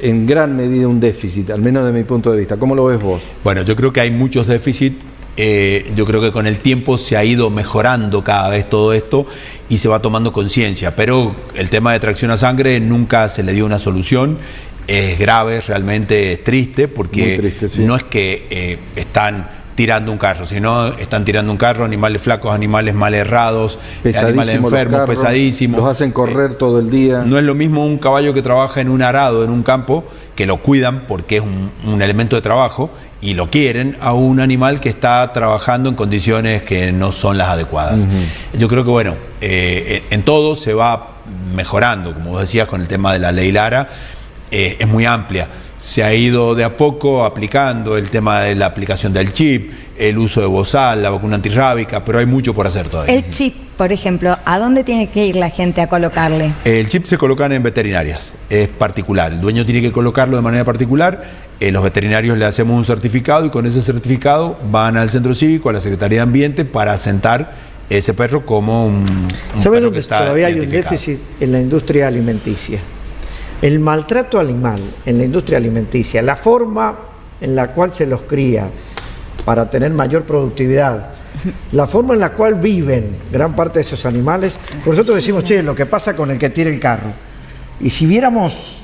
en gran medida un déficit, al menos de mi punto de vista. ¿Cómo lo ves vos? Bueno, yo creo que hay muchos déficits. Yo creo que con el tiempo se ha ido mejorando cada vez todo esto y se va tomando conciencia, pero el tema de tracción a sangre nunca se le dio una solución. Es grave, realmente es triste, porque triste, sí. No es que están tirando un carro, sino están tirando un carro, animales flacos, animales mal errados, animales enfermos, pesadísimos. Los hacen correr todo el día. No es lo mismo un caballo que trabaja en un arado, en un campo, que lo cuidan porque es un elemento de trabajo y lo quieren, a un animal que está trabajando en condiciones que no son las adecuadas. Yo creo que, bueno, en todo se va mejorando, como vos decías, con el tema de la ley Lara, es muy amplia. Se ha ido de a poco aplicando el tema de la aplicación del chip, el uso de bozal, la vacuna antirrábica, pero hay mucho por hacer todavía. El chip, por ejemplo, ¿a dónde tiene que ir la gente a colocarle? El chip se colocan en veterinarias, es particular. El dueño tiene que colocarlo de manera particular. Los veterinarios le hacemos un certificado y con ese certificado van al centro cívico, a la Secretaría de Ambiente, para asentar ese perro como un ¿Sabes dónde todavía hay un déficit? En la industria alimenticia. El maltrato animal en la industria alimenticia, la forma en la cual se los cría para tener mayor productividad, la forma en la cual viven gran parte de esos animales. Por nosotros decimos, che, lo que pasa con el que tira el carro. Y si viéramos,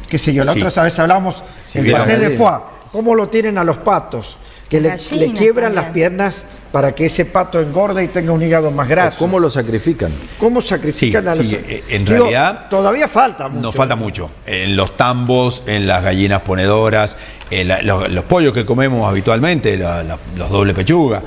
qué sé yo, la otra vez hablábamos en paté de foie, cómo lo tienen a los patos, que le quiebran las piernas para que ese pato engorde y tenga un hígado más graso. ¿Cómo lo sacrifican? ¿Cómo sacrifican a los en realidad todavía falta mucho. Nos falta mucho. En los tambos, en las gallinas ponedoras, los pollos que comemos habitualmente, los doble pechuga,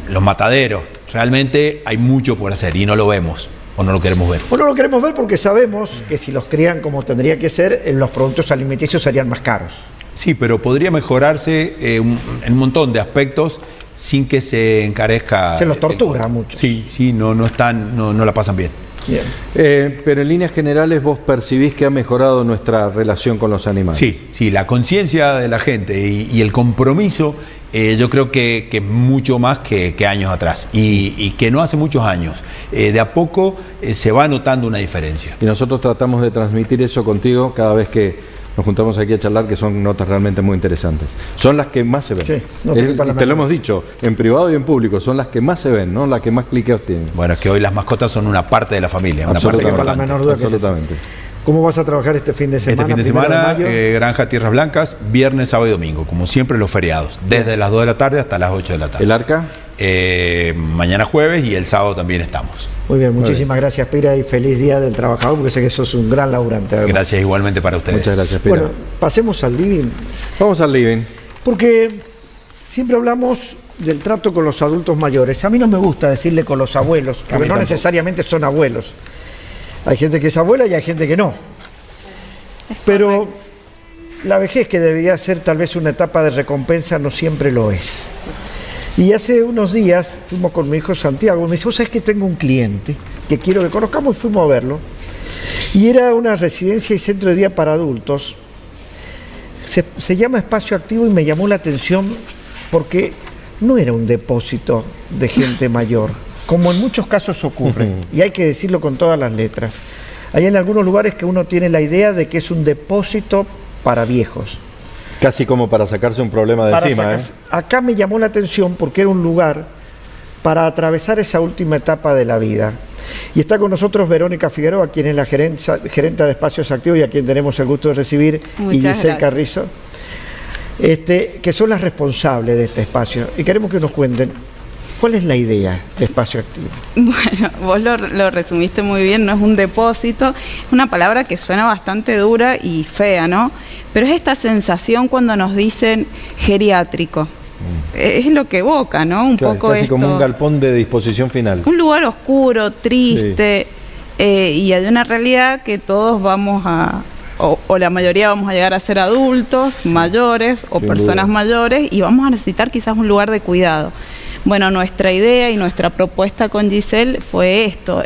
los mataderos. Realmente hay mucho por hacer y no lo vemos. ¿O no lo queremos ver? O no lo queremos ver porque sabemos que si los crían como tendría que ser, los productos alimenticios serían más caros. Sí, pero podría mejorarse en un montón de aspectos sin que se encarezca. Se los tortura mucho. Sí, no la pasan bien. Bien. Pero en líneas generales vos percibís que ha mejorado nuestra relación con los animales. Sí, la conciencia de la gente y el compromiso, yo creo que es mucho más que años atrás y que no hace muchos años. De a poco se va notando una diferencia. Y nosotros tratamos de transmitir eso contigo cada vez que nos juntamos aquí a charlar, que son notas realmente muy interesantes. Son las que más se ven. Sí, te lo hemos dicho, en privado y en público, son las que más se ven, ¿no? Las que más cliqueos tienen. Bueno, es que hoy las mascotas son una parte de la familia, una parte importante. La menor duda. Absolutamente. ¿Cómo vas a trabajar este fin de semana? Este fin de semana, Granja Tierras Blancas, viernes, sábado y domingo, como siempre los feriados, desde las 2 de la tarde hasta las 8 de la tarde. ¿El Arca? Mañana jueves y el sábado también estamos. Muy bien, muchísimas gracias, Pira, y feliz Día del Trabajador, porque sé que sos un gran laburante. Además. Gracias igualmente para ustedes. Muchas gracias, Pira. Bueno, pasemos al living. Vamos al living. Porque siempre hablamos del trato con los adultos mayores. A mí no me gusta decirle con los abuelos, porque no necesariamente son abuelos. Hay gente que es abuela y hay gente que no. Pero la vejez, que debería ser tal vez una etapa de recompensa, no siempre lo es. Y hace unos días fuimos con mi hijo Santiago, me dice, vos sabés que tengo un cliente que quiero que conozcamos, y fuimos a verlo. Y era una residencia y centro de día para adultos. Se llama Espacio Activo y me llamó la atención porque no era un depósito de gente mayor, como en muchos casos ocurre, y hay que decirlo con todas las letras. Hay en algunos lugares que uno tiene la idea de que es un depósito para viejos. Casi como para sacarse un problema de encima. Acá me llamó la atención porque era un lugar para atravesar esa última etapa de la vida. Y está con nosotros Verónica Figueroa, quien es la gerenta de Espacios Activos y a quien tenemos el gusto de recibir, y Giselle Carrizo. que son las responsables de este espacio. Y queremos que nos cuenten cuál es la idea de Espacio Activo. Bueno, vos lo resumiste muy bien, no es un depósito, es una palabra que suena bastante dura y fea, ¿no? Pero es esta sensación cuando nos dicen geriátrico. Es lo que evoca, ¿no? Un poco casi esto, como un galpón de disposición final. un lugar oscuro, triste, y hay una realidad que todos vamos a, o la mayoría vamos a llegar a ser adultos, mayores o Sin personas duda. mayores, y vamos a necesitar quizás un lugar de cuidado. Bueno, nuestra idea y nuestra propuesta con Giselle fue esto,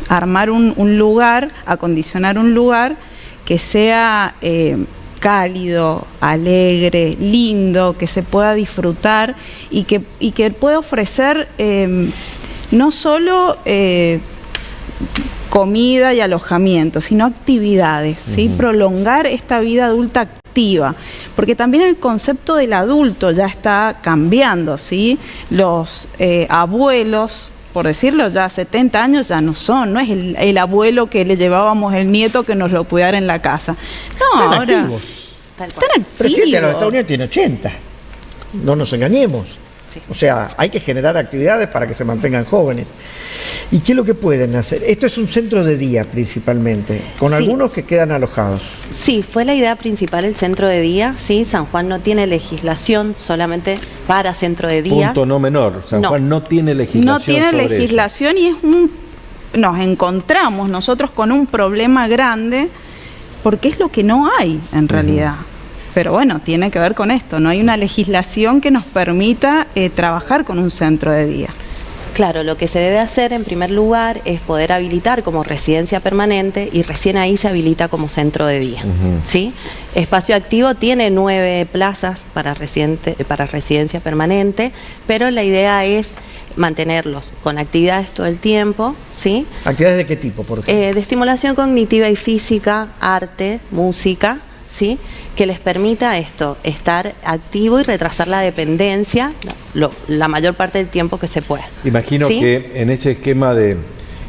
armar un lugar, acondicionar un lugar que sea cálido, alegre, lindo, que se pueda disfrutar y que pueda ofrecer no solo comida y alojamiento, sino actividades, ¿sí? Prolongar esta vida adulta activa, porque también el concepto del adulto ya está cambiando, ¿sí? Los abuelos, por decirlo, ya 70 años ya no es el abuelo que le llevábamos el nieto que nos lo cuidara en la casa. No, Están ahora activos. están El presidente de los Estados activos. Unidos tiene 80. No nos engañemos. O sea, hay que generar actividades para que se mantengan jóvenes. ¿Y qué es lo que pueden hacer? Esto es un centro de día principalmente, con Sí. algunos que quedan alojados. Sí, fue la idea principal el centro de día. Sí, San Juan no tiene legislación solamente para centro de día. Punto no menor. San No. Juan no tiene legislación. No tiene sobre legislación y nos encontramos nosotros con un problema grande porque es lo que no hay en realidad. Pero bueno, tiene que ver con esto, no hay una legislación que nos permita trabajar con un centro de día. Claro, lo que se debe hacer en primer lugar es poder habilitar como residencia permanente y recién ahí se habilita como centro de día. ¿Sí? Espacio Activo tiene 9 plazas para residencia permanente, pero la idea es mantenerlos con actividades todo el tiempo, ¿sí? ¿Actividades de qué tipo, por ejemplo? De estimulación cognitiva y física, arte, música, ¿sí? Que les permita esto, estar activo y retrasar la dependencia la mayor parte del tiempo que se pueda. Imagino ¿Sí? que en ese esquema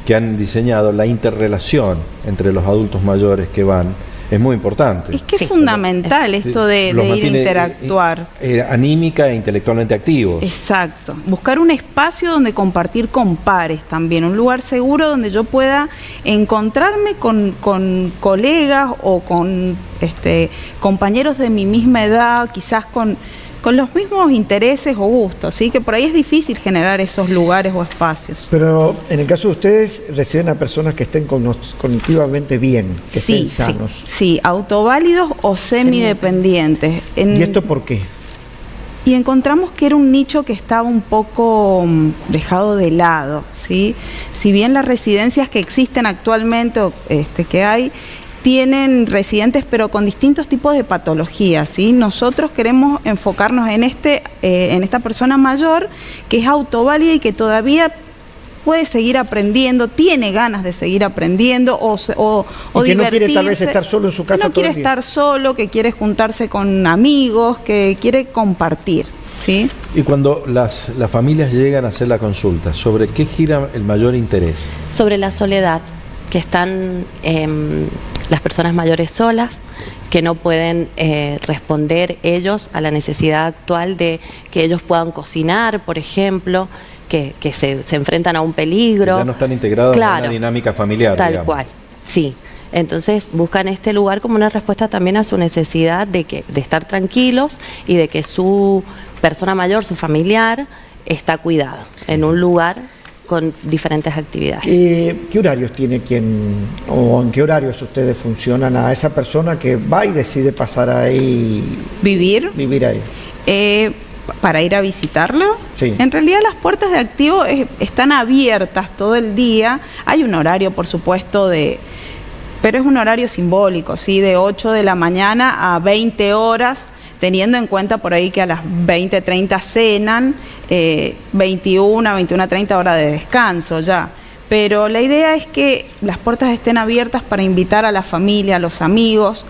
que han diseñado, la interrelación entre los adultos mayores que van es muy importante. Es que es fundamental esto de Los ir a mantiene, interactuar. Anímica e intelectualmente activos. Exacto. Buscar un espacio donde compartir con pares también, un lugar seguro donde yo pueda encontrarme con colegas o con compañeros de mi misma edad, quizás con los mismos intereses o gustos, ¿sí? Que por ahí es difícil generar esos lugares o espacios. Pero en el caso de ustedes, reciben a personas que estén cognitivamente bien, que estén sanos. Sí, autoválidos o semidependientes. ¿Y esto por qué? Y encontramos que era un nicho que estaba un poco dejado de lado, ¿sí? Si bien las residencias que existen actualmente, que hay, tienen residentes pero con distintos tipos de patologías, ¿sí? Nosotros queremos enfocarnos en esta persona mayor que es autoválida y que todavía puede seguir aprendiendo, tiene ganas de seguir aprendiendo o Y que no quiere tal vez divertirse, estar solo en su casa que no todo quiere el día. estar solo, que quiere juntarse con amigos, que quiere compartir, ¿sí? Y cuando las familias llegan a hacer la consulta, ¿sobre qué gira el mayor interés? Sobre la soledad, que están las personas mayores solas, que no pueden responder ellos a la necesidad actual de que ellos puedan cocinar, por ejemplo, que se enfrentan a un peligro. Ya no están integrados en una dinámica familiar. Tal digamos. cual, sí. Entonces buscan este lugar como una respuesta también a su necesidad de estar tranquilos y de que su persona mayor, su familiar, está cuidado en un lugar con diferentes actividades. ¿Qué horarios tiene o en qué horarios ustedes funcionan a esa persona que va y decide pasar ahí? ¿Vivir ahí. Para ir a visitarlo? Sí. En realidad las puertas de Activo están abiertas todo el día. Hay un horario, por supuesto, pero es un horario simbólico, ¿sí? De 8 de la mañana a 20 horas, teniendo en cuenta por ahí que a las 20:30 cenan, 21:30 hora de descanso ya. Pero la idea es que las puertas estén abiertas para invitar a la familia, a los amigos,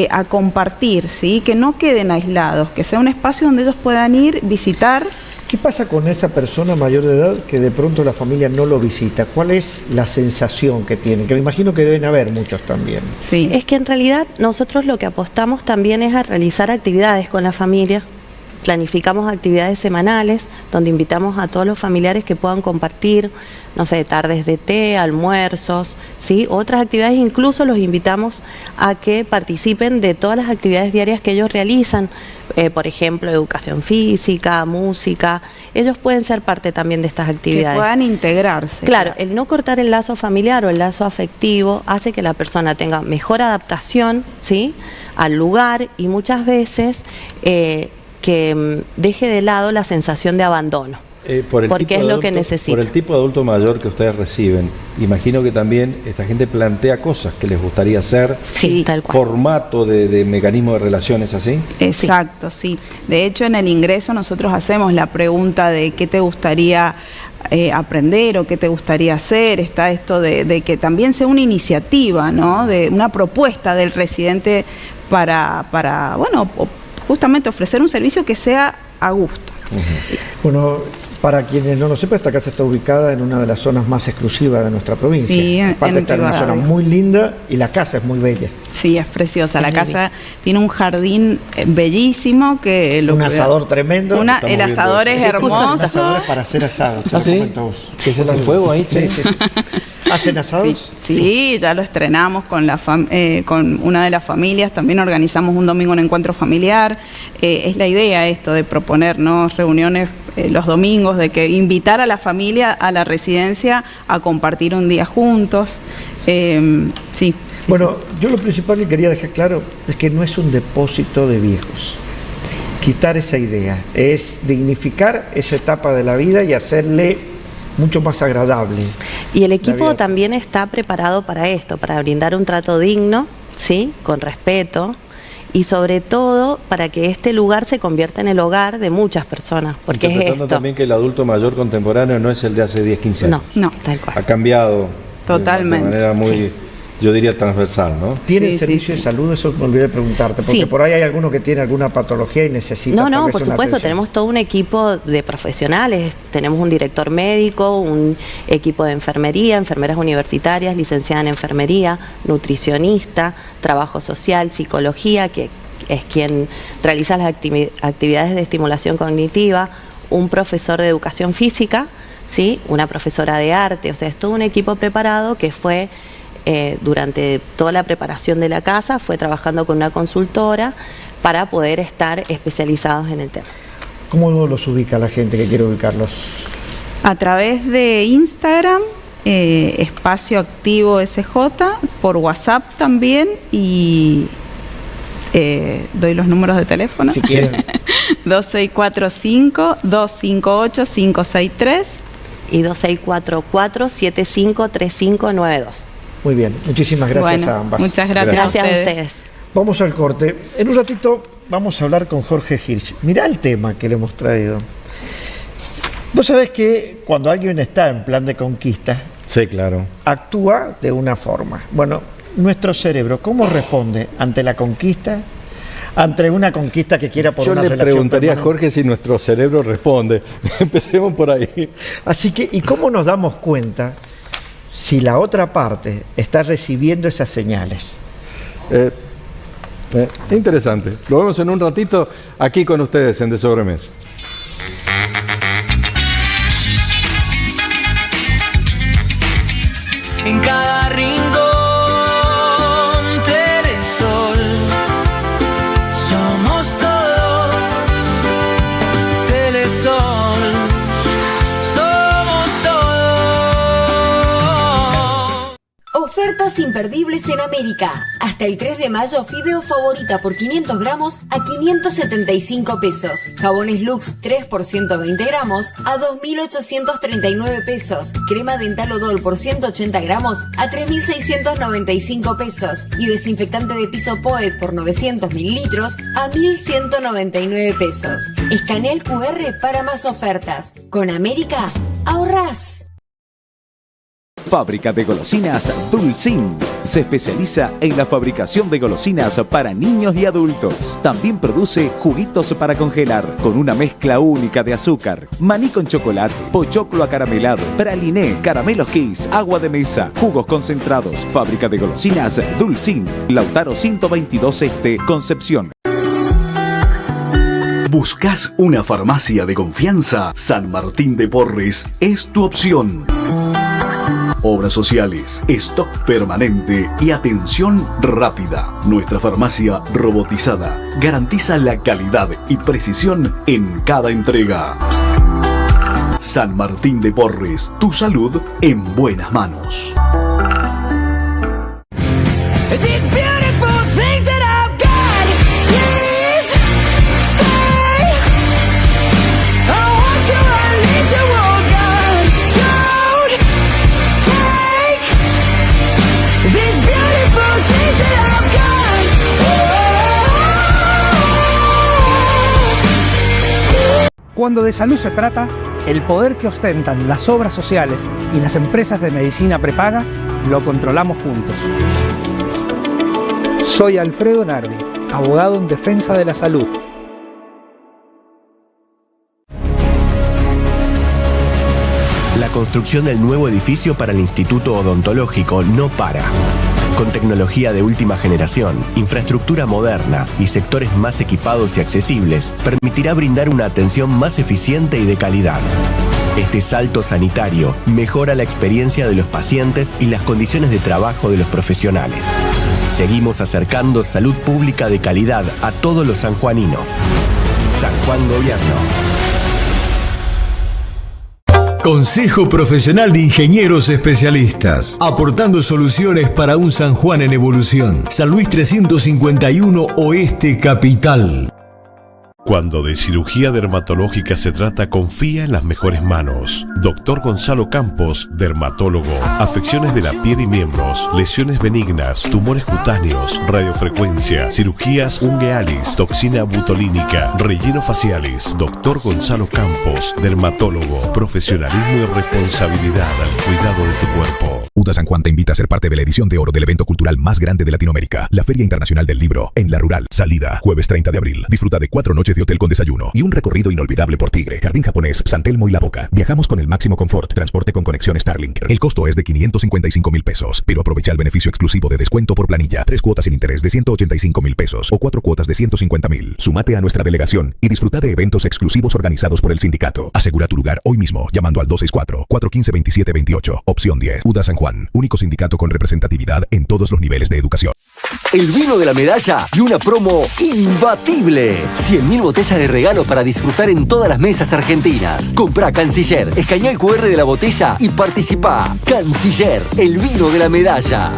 a compartir, ¿sí? Que no queden aislados, que sea un espacio donde ellos puedan ir, visitar ¿Qué pasa con esa persona mayor de edad que de pronto la familia no lo visita? ¿Cuál es la sensación que tiene? Que me imagino que deben haber muchos también. Sí. Es que en realidad nosotros lo que apostamos también es a realizar actividades con la familia. Planificamos actividades semanales donde invitamos a todos los familiares que puedan compartir, no sé, tardes de té, almuerzos, ¿sí? Otras actividades, incluso los invitamos a que participen de todas las actividades diarias que ellos realizan, por ejemplo, educación física, música. Ellos pueden ser parte también de estas actividades. Que puedan integrarse. Claro, el no cortar el lazo familiar o el lazo afectivo hace que la persona tenga mejor adaptación, ¿sí?, al lugar, y muchas veces que deje de lado la sensación de abandono. Porque es lo que necesita. Por el tipo de adulto mayor que ustedes reciben, imagino que también esta gente plantea cosas que les gustaría hacer. Sí, tal cual. Formato de mecanismo de relaciones, ¿así? Exacto, sí. De hecho, en el ingreso nosotros hacemos la pregunta de qué te gustaría aprender o qué te gustaría hacer. Está esto de que también sea una iniciativa, ¿no?, de una propuesta del residente para bueno, justamente ofrecer un servicio que sea a gusto. Bueno, para quienes no lo sepan, esta casa está ubicada en una de las zonas más exclusivas de nuestra provincia. Sí, aparte está en una zona muy linda y la casa es muy bella. Sí, es preciosa. La casa tiene un jardín bellísimo. Un asador tremendo. El asador es hermoso. Un asador es para hacer asado. ¿Ah, sí? ¿Qué es el fuego ahí? Sí, sí, sí. ¿Hacen asados? Sí, ya lo estrenamos con una de las familias. También organizamos un domingo un encuentro familiar. Es la idea esto de proponernos reuniones los domingos, de que invitar a la familia a la residencia a compartir un día juntos. Sí. Bueno, yo lo principal que quería dejar claro es que no es un depósito de viejos. Quitar esa idea, es dignificar esa etapa de la vida y hacerle mucho más agradable. Y el equipo también está preparado para esto, para brindar un trato digno, ¿sí?, con respeto, y sobre todo para que este lugar se convierta en el hogar de muchas personas, porque es esto. También que el adulto mayor contemporáneo no es el de hace 10, 15 años. No, tal cual. Ha cambiado totalmente. De manera muy, yo diría, transversal, ¿no? ¿Tiene servicio de salud? Eso me olvidé de preguntarte, porque por ahí hay alguno que tiene alguna patología y necesita No, por supuesto, tenemos todo un equipo de profesionales, tenemos un director médico, un equipo de enfermería, enfermeras universitarias, licenciada en enfermería, nutricionista, trabajo social, psicología, que es quien realiza las actividades de estimulación cognitiva, un profesor de educación física, ¿sí?, una profesora de arte. O sea, es todo un equipo preparado que fue durante toda la preparación de la casa, fue trabajando con una consultora para poder estar especializados en el tema. ¿Cómo los ubica la gente que quiere ubicarlos? A través de Instagram, Espacio Activo SJ, por WhatsApp también, y doy los números de teléfono. Si quieren. 2645-258-563 y 2644-753592. Muy bien, muchísimas gracias a ambas. Muchas gracias. Gracias a ustedes. Vamos al corte. En un ratito vamos a hablar con Jorge Hirsch. Mirá el tema que le hemos traído. Vos sabés que cuando alguien está en plan de conquista, sí, claro, actúa de una forma. Bueno, nuestro cerebro, ¿cómo responde ante la conquista? Ante una conquista que quiera por una relación. Yo le preguntaría a Jorge si nuestro cerebro responde. Empecemos por ahí. Así que, ¿y cómo nos damos cuenta si la otra parte está recibiendo esas señales? Interesante. Lo vemos en un ratito aquí con ustedes en De Sobremesa. En cada rincón, Telesol. Somos todos Telesol. Somos todos. Ofertas imperdibles en América. Hasta el 3 de mayo, fideo favorita por 500 gramos a 575 pesos. Jabones Lux 3 por 120 gramos a 2.839 pesos. Crema dental Odol por 180 gramos a 3.695 pesos. Y desinfectante de piso Poet por 900 mililitros a 1.199 pesos. Escanea el QR para más ofertas. Con América, ahorrás. Fábrica de golosinas Dulcín. Se especializa en la fabricación de golosinas para niños y adultos. También produce juguitos para congelar con una mezcla única de azúcar, maní con chocolate, pochoclo acaramelado, praliné, caramelos Kiss, agua de mesa, jugos concentrados. Fábrica de golosinas Dulcín. Lautaro 122 Este, Concepción. ¿Buscas una farmacia de confianza? San Martín de Porres es tu opción. Obras sociales, stock permanente y atención rápida. Nuestra farmacia robotizada garantiza la calidad y precisión en cada entrega. San Martín de Porres, tu salud en buenas manos. Cuando de salud se trata, el poder que ostentan las obras sociales y las empresas de medicina prepaga lo controlamos juntos. Soy Alfredo Nardi, abogado en defensa de la salud. La construcción del nuevo edificio para el Instituto Odontológico no para. Con tecnología de última generación, infraestructura moderna y sectores más equipados y accesibles, permitirá brindar una atención más eficiente y de calidad. Este salto sanitario mejora la experiencia de los pacientes y las condiciones de trabajo de los profesionales. Seguimos acercando salud pública de calidad a todos los sanjuaninos. San Juan Gobierno. Consejo Profesional de Ingenieros Especialistas, aportando soluciones para un San Juan en evolución. San Luis 351 Oeste Capital. Cuando de cirugía dermatológica se trata, confía en las mejores manos. Dr. Gonzalo Campos, dermatólogo. Afecciones de la piel y miembros, lesiones benignas, tumores cutáneos, radiofrecuencia, cirugías unguealis, toxina butolínica, relleno facialis. Dr. Gonzalo Campos, dermatólogo. Profesionalismo y responsabilidad al cuidado de tu cuerpo. UDA San Juan te invita a ser parte de la edición de oro del evento cultural más grande de Latinoamérica, la Feria Internacional del Libro, en La Rural. Salida, jueves 30 de abril. Disfruta de 4 noches de hotel con desayuno y un recorrido inolvidable por Tigre, Jardín Japonés, San Telmo y La Boca. Viajamos con el máximo confort, transporte con conexión Starlink. El costo es de 555,000 pesos, pero aprovecha el beneficio exclusivo de descuento por planilla. 3 cuotas sin interés de 185,000 pesos o 4 cuotas de 150,000. Sumate a nuestra delegación y disfruta de eventos exclusivos organizados por el sindicato. Asegura tu lugar hoy mismo llamando al 264-415-2728, opción 10. UDA San Juan, único sindicato con representatividad en todos los niveles de educación. El vino de la medalla y una promo imbatible. 100.000 botellas de regalo para disfrutar en todas las mesas argentinas. Comprá Canciller, escanea el QR de la botella y participá. Canciller, el vino de la medalla.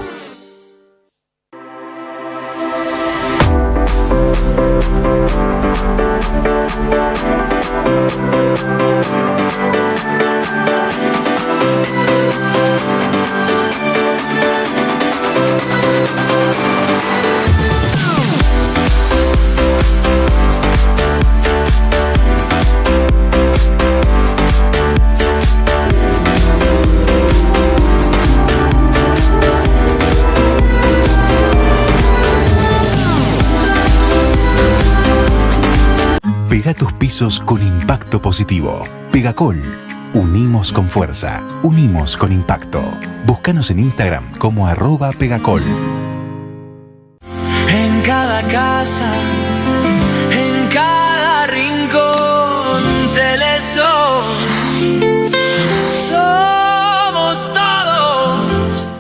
Pega tus pisos con impacto positivo. Pegacol. Unimos con fuerza. Unimos con impacto. Búscanos en Instagram como @Pegacol. En cada casa, en cada rincón, Telesur. Somos todos.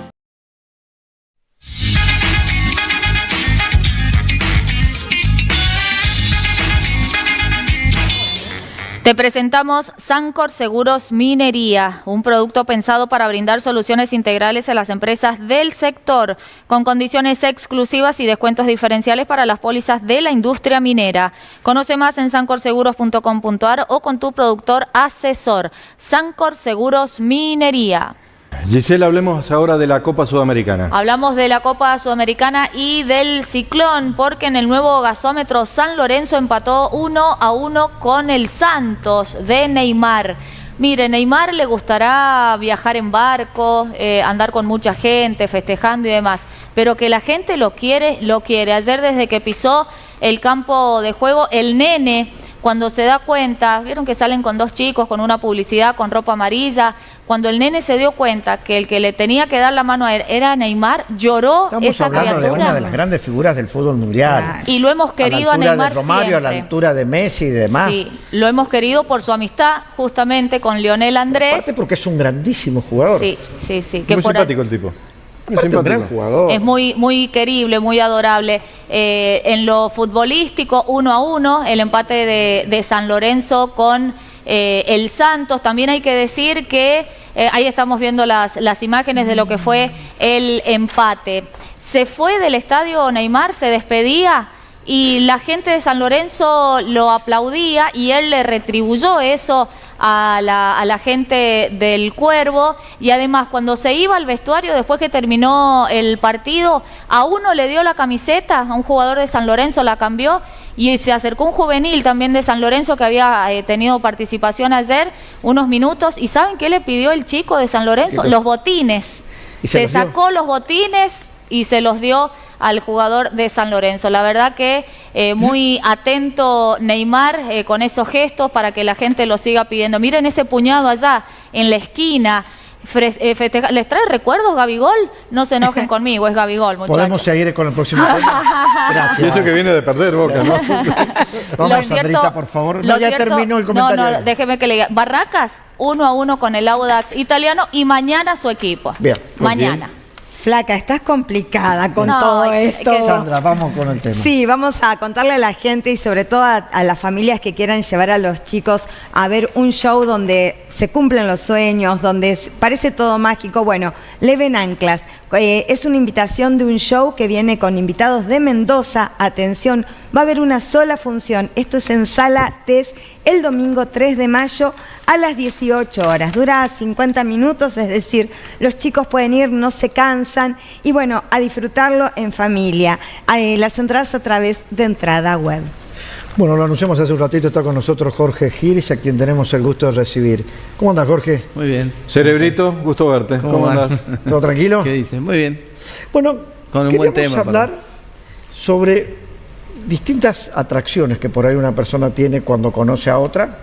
Te presentamos Sancor Seguros Minería, un producto pensado para brindar soluciones integrales a las empresas del sector, con condiciones exclusivas y descuentos diferenciales para las pólizas de la industria minera. Conoce más en sancorseguros.com.ar o con tu productor asesor. Sancor Seguros Minería. Gisela, hablemos ahora de la Copa Sudamericana. Hablamos de la Copa Sudamericana y del Ciclón, porque en el nuevo gasómetro San Lorenzo empató 1-1 con el Santos de Neymar. Mire, Neymar le gustará viajar en barco, andar con mucha gente, festejando y demás, pero que la gente lo quiere, lo quiere. Ayer desde que pisó el campo de juego, el nene, cuando se da cuenta, vieron que salen con 2 chicos, con una publicidad, con ropa amarilla, cuando el nene se dio cuenta que el que le tenía que dar la mano a él era Neymar, lloró. Estamos esa hablando criatura. de una de las grandes figuras del fútbol mundial. Y lo hemos querido a Neymar de Romario, siempre. a la altura de Messi y demás. Sí, lo hemos querido por su amistad justamente con Lionel Andrés. Aparte porque es un grandísimo jugador. Sí, sí, sí. Que Muy por simpático el tipo. Muy Aparte, un gran simpático. jugador. Es muy querible, muy adorable. En lo futbolístico, 1-1, el empate de San Lorenzo con el Santos. También hay que decir que ahí estamos viendo las imágenes de lo que fue el empate. Se fue del estadio Neymar, se despedía y la gente de San Lorenzo lo aplaudía y él le retribuyó eso a la gente del Cuervo. Y además, cuando se iba al vestuario después que terminó el partido, a uno le dio la camiseta, a un jugador de San Lorenzo la cambió, y se acercó un juvenil también de San Lorenzo que había tenido participación ayer unos minutos. ¿Y saben qué le pidió el chico de San Lorenzo? Los botines. ¿Y se Se los dio? sacó los botines y se los dio al jugador de San Lorenzo. La verdad que muy atento Neymar con esos gestos para que la gente lo siga pidiendo. Miren ese puñado allá en la esquina. ¿Les trae recuerdos Gabigol? No se enojen conmigo, es Gabigol, muchachos. Podemos seguir con el próximo tema. Gracias. Y eso que viene de perder, Boca, ¿no? Vamos, Sandrita, por favor. No, ya terminó el comentario. No, déjeme que le diga. Barracas, 1-1 con el Audax italiano y mañana su equipo. Bien. Mañana. Flaca, estás complicada con No, todo esto. Sandra, vamos con el tema. Sí, vamos a contarle a la gente y sobre todo a las familias que quieran llevar a los chicos a ver un show donde se cumplen los sueños, donde parece todo mágico. Bueno, Leven Anclas. Es una invitación de un show que viene con invitados de Mendoza. Atención, va a haber una sola función. Esto es en Sala TES el domingo 3 de mayo a las 18 horas. Dura 50 minutos, es decir, los chicos pueden ir, no se cansan y bueno, a disfrutarlo en familia. Las entradas a través de Entrada Web. Bueno, lo anunciamos hace un ratito, está con nosotros Jorge Giris, a quien tenemos el gusto de recibir. ¿Cómo andas, Jorge? Muy bien. Cerebrito, gusto verte. ¿Cómo andas? ¿Todo tranquilo? ¿Qué dices? Muy bien. Bueno, con un buen tema. Hablar sobre distintas atracciones que por ahí una persona tiene cuando conoce a otra,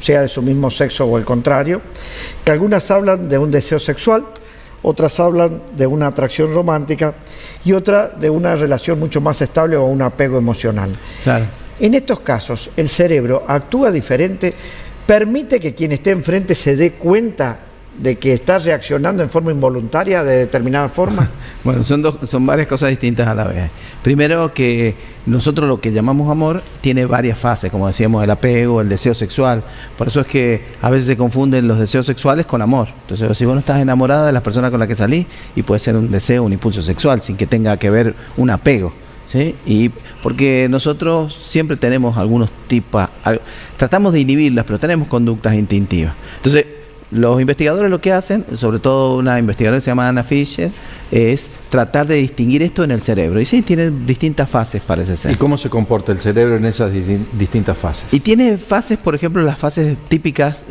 sea de su mismo sexo o el contrario, que algunas hablan de un deseo sexual, otras hablan de una atracción romántica y otra de una relación mucho más estable o un apego emocional. Claro. En estos casos, el cerebro actúa diferente, permite que quien esté enfrente se dé cuenta de que está reaccionando en forma involuntaria de determinada forma. Bueno, son varias cosas distintas a la vez. Primero, que nosotros lo que llamamos amor tiene varias fases, como decíamos, el apego, el deseo sexual. Por eso es que a veces se confunden los deseos sexuales con amor. Entonces, si vos no estás enamorada de la persona con la que salís, y puede ser un deseo, un impulso sexual, sin que tenga que ver un apego. ¿Sí? Y porque nosotros siempre tenemos algunos tipos, tratamos de inhibirlas, pero tenemos conductas instintivas. Entonces, los investigadores lo que hacen, sobre todo una investigadora que se llama Anna Fisher, es tratar de distinguir esto en el cerebro. Y sí, tiene distintas fases, parece ser. ¿Y cómo se comporta el cerebro en esas distintas fases? Y tiene fases, por ejemplo, las fases típicas,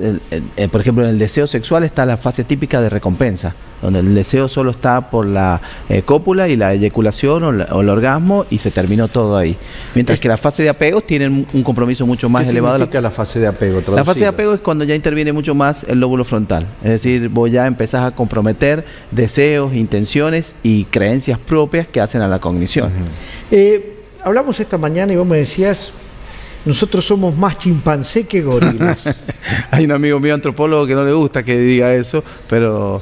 por ejemplo, en el deseo sexual está la fase típica de recompensa, donde el deseo solo está por la cópula y la eyaculación o el orgasmo y se terminó todo ahí. Mientras que la fase de apego tiene un compromiso mucho más elevado. ¿Qué significa la fase de apego? La fase de apego es cuando ya interviene mucho más el lóbulo frontal. Es decir, vos ya empezás a comprometer deseos, intenciones y creencias propias que hacen a la cognición. Hablamos esta mañana y vos me decías, nosotros somos más chimpancé que gorilas. Hay un amigo mío antropólogo que no le gusta que diga eso, pero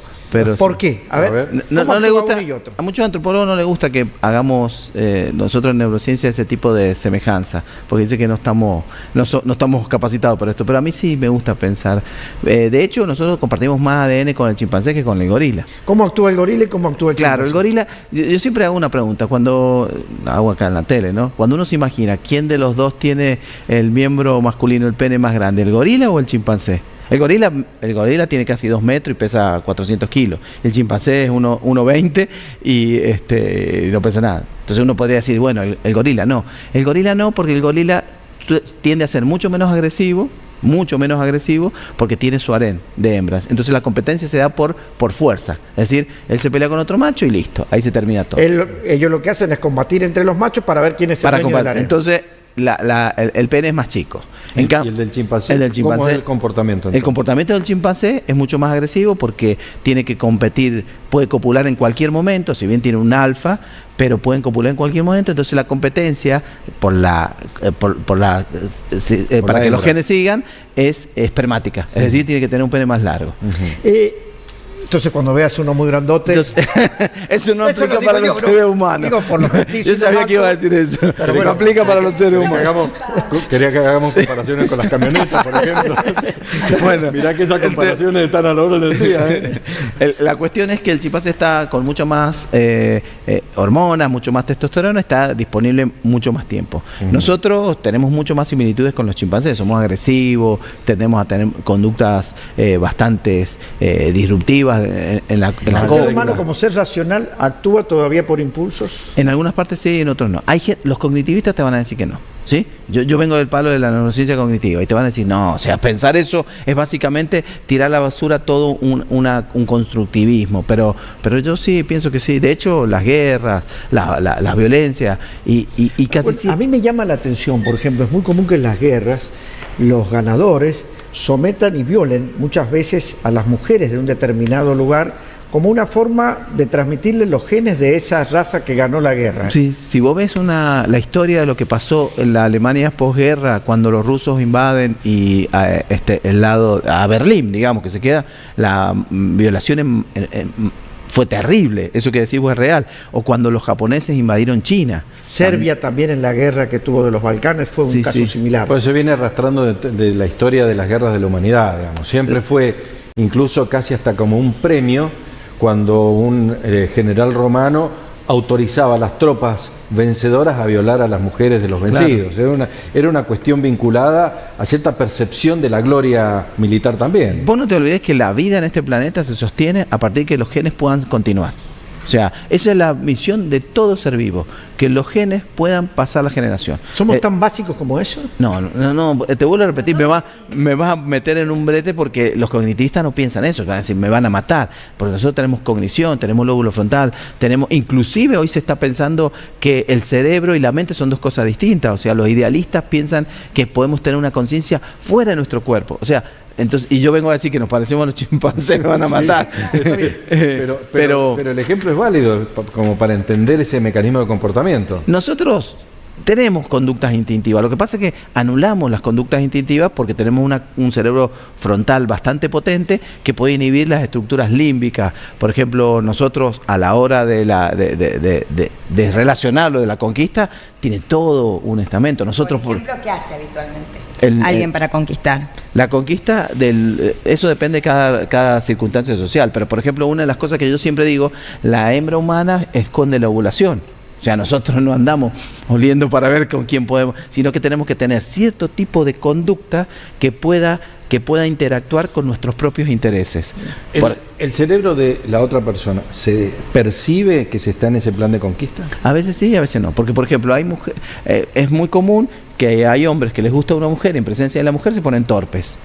¿por sí. qué? A ver, no le gusta, a muchos antropólogos no les gusta que hagamos nosotros en neurociencia ese tipo de semejanza, porque dice que no estamos capacitados para esto, pero a mí sí me gusta pensar. De hecho, nosotros compartimos más ADN con el chimpancé que con el gorila. ¿Cómo actúa el gorila y cómo actúa el chimpancé? Claro, el gorila, yo siempre hago una pregunta, cuando hago acá en la tele, ¿no? Cuando uno se imagina quién de los dos tiene el miembro masculino, el pene más grande, ¿el gorila o el chimpancé? El gorila tiene casi 2 metros y pesa 400 kilos. El chimpancé es 1,20 y no pesa nada. Entonces uno podría decir, bueno, el gorila no. El gorila no, porque el gorila tiende a ser mucho menos agresivo mucho menos agresivo porque tiene su harén de hembras. Entonces la competencia se da por fuerza. Es decir, él se pelea con otro macho y listo, ahí se termina todo. Ellos lo que hacen es combatir entre los machos para ver quién es el dueño del harén. Entonces el pene es más chico. ¿Y el del chimpancé? ¿Cómo es el comportamiento? Entonces? El comportamiento del chimpancé es mucho más agresivo porque tiene que competir, puede copular en cualquier momento, si bien tiene un alfa, pero pueden copular en cualquier momento. Entonces la competencia para que los genes sigan es espermática, es decir, tiene que tener un pene más largo. Entonces cuando veas uno muy grandote... Eso no aplica para los seres humanos. Digo, por los Yo sabía que iba a decir eso. Pero bueno, aplica para los seres humanos. Quería que hagamos comparaciones con las camionetas, por ejemplo. Bueno, mirá que esas comparaciones están a la hora del día. La cuestión es que el chimpancé está con mucho más hormonas, mucho más testosterona, está disponible mucho más tiempo. Nosotros tenemos mucho más similitudes con los chimpancés, somos agresivos, tendemos a tener conductas bastante disruptivas en la ¿El ser humano como ser racional actúa todavía por impulsos? En algunas partes sí y en otros no. Los cognitivistas te van a decir que no. ¿Sí? Yo vengo del palo de la neurociencia cognitiva y te van a decir, no, o sea, pensar eso es básicamente tirar a la basura todo un constructivismo, pero yo sí pienso que sí. De hecho, las guerras, la violencia y casi bueno, a mí me llama la atención, por ejemplo, es muy común que en las guerras los ganadores sometan y violen muchas veces a las mujeres de un determinado lugar como una forma de transmitirle los genes de esa raza que ganó la guerra. Sí, si vos ves la historia de lo que pasó en la Alemania posguerra cuando los rusos invaden y a Berlín, digamos, que se queda, la violación fue terrible, eso que decís vos es real. O cuando los japoneses invadieron China. Serbia también en la guerra que tuvo de los Balcanes fue un caso similar. Pues se viene arrastrando de la historia de las guerras de la humanidad, digamos. Siempre fue incluso casi hasta como un premio cuando un general romano autorizaba a las tropas vencedoras a violar a las mujeres de los vencidos. Claro. Era una cuestión vinculada a cierta percepción de la gloria militar también. Vos no te olvides que la vida en este planeta se sostiene a partir de que los genes puedan continuar. O sea, esa es la misión de todo ser vivo, que los genes puedan pasar la generación. ¿Somos tan básicos como eso? No, te vuelvo a repetir, me vas a meter en un brete porque los cognitivistas no piensan eso, van a decir, me van a matar, porque nosotros tenemos cognición, tenemos lóbulo frontal, inclusive hoy se está pensando que el cerebro y la mente son dos cosas distintas, o sea, los idealistas piensan que podemos tener una conciencia fuera de nuestro cuerpo, o sea, entonces, y yo vengo a decir que nos parecemos a los chimpancés, me van a matar. Sí, pero el ejemplo es válido como para entender ese mecanismo de comportamiento. Nosotros tenemos conductas instintivas. Lo que pasa es que anulamos las conductas instintivas porque tenemos un cerebro frontal bastante potente que puede inhibir las estructuras límbicas. Por ejemplo, nosotros a la hora de relacionarlo, de la conquista, tiene todo un estamento. Nosotros, por ejemplo, ¿qué hace habitualmente alguien para conquistar? La conquista, eso depende de cada circunstancia social. Pero, por ejemplo, una de las cosas que yo siempre digo, la hembra humana esconde la ovulación. O sea, nosotros no andamos oliendo para ver con quién podemos, sino que tenemos que tener cierto tipo de conducta que pueda interactuar con nuestros propios intereses. ¿El cerebro de la otra persona se percibe que se está en ese plan de conquista? A veces sí y a veces no. Porque, por ejemplo, es muy común que hay hombres que les gusta una mujer y en presencia de la mujer se ponen torpes.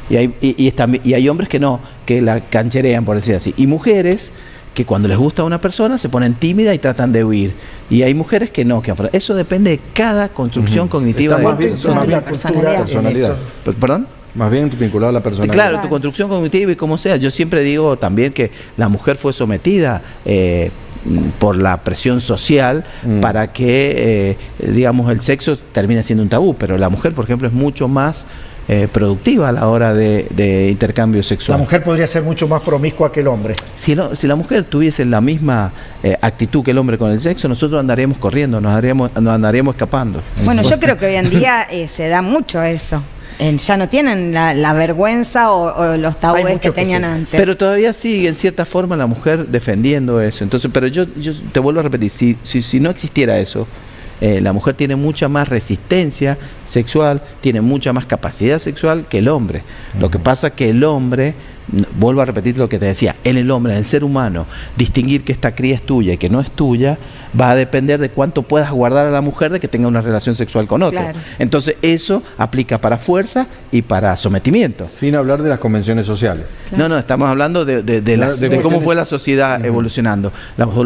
Y hay hombres que no, que la cancherean, por decir así. Y mujeres que cuando les gusta a una persona se ponen tímidas y tratan de huir. Y hay mujeres que no, eso depende de cada construcción cognitiva. Está más bien personalidad. ¿Perdón? Más bien vinculado a la personalidad. Claro, tu construcción cognitiva y como sea. Yo siempre digo también que la mujer fue sometida por la presión social para que, digamos, el sexo termine siendo un tabú. Pero la mujer, por ejemplo, es mucho más productiva a la hora de intercambio sexual. La mujer podría ser mucho más promiscua que el hombre. Si la mujer tuviese la misma actitud que el hombre con el sexo, nosotros andaríamos corriendo, nos andaríamos escapando. Bueno, yo creo que hoy en día se da mucho eso. Ya no tienen la vergüenza o los tabúes que tenían antes. Pero todavía sigue en cierta forma la mujer defendiendo eso. Entonces, pero yo te vuelvo a repetir, si no existiera eso, la mujer tiene mucha más resistencia sexual, tiene mucha más capacidad sexual que el hombre. Lo que pasa es que el hombre, vuelvo a repetir lo que te decía, en el hombre, en el ser humano, distinguir que esta cría es tuya y que no es tuya, va a depender de cuánto puedas guardar a la mujer de que tenga una relación sexual con otro. Claro. Entonces eso aplica para fuerza y para sometimiento. Sin hablar de las convenciones sociales. No, estamos hablando de cómo fue la sociedad evolucionando.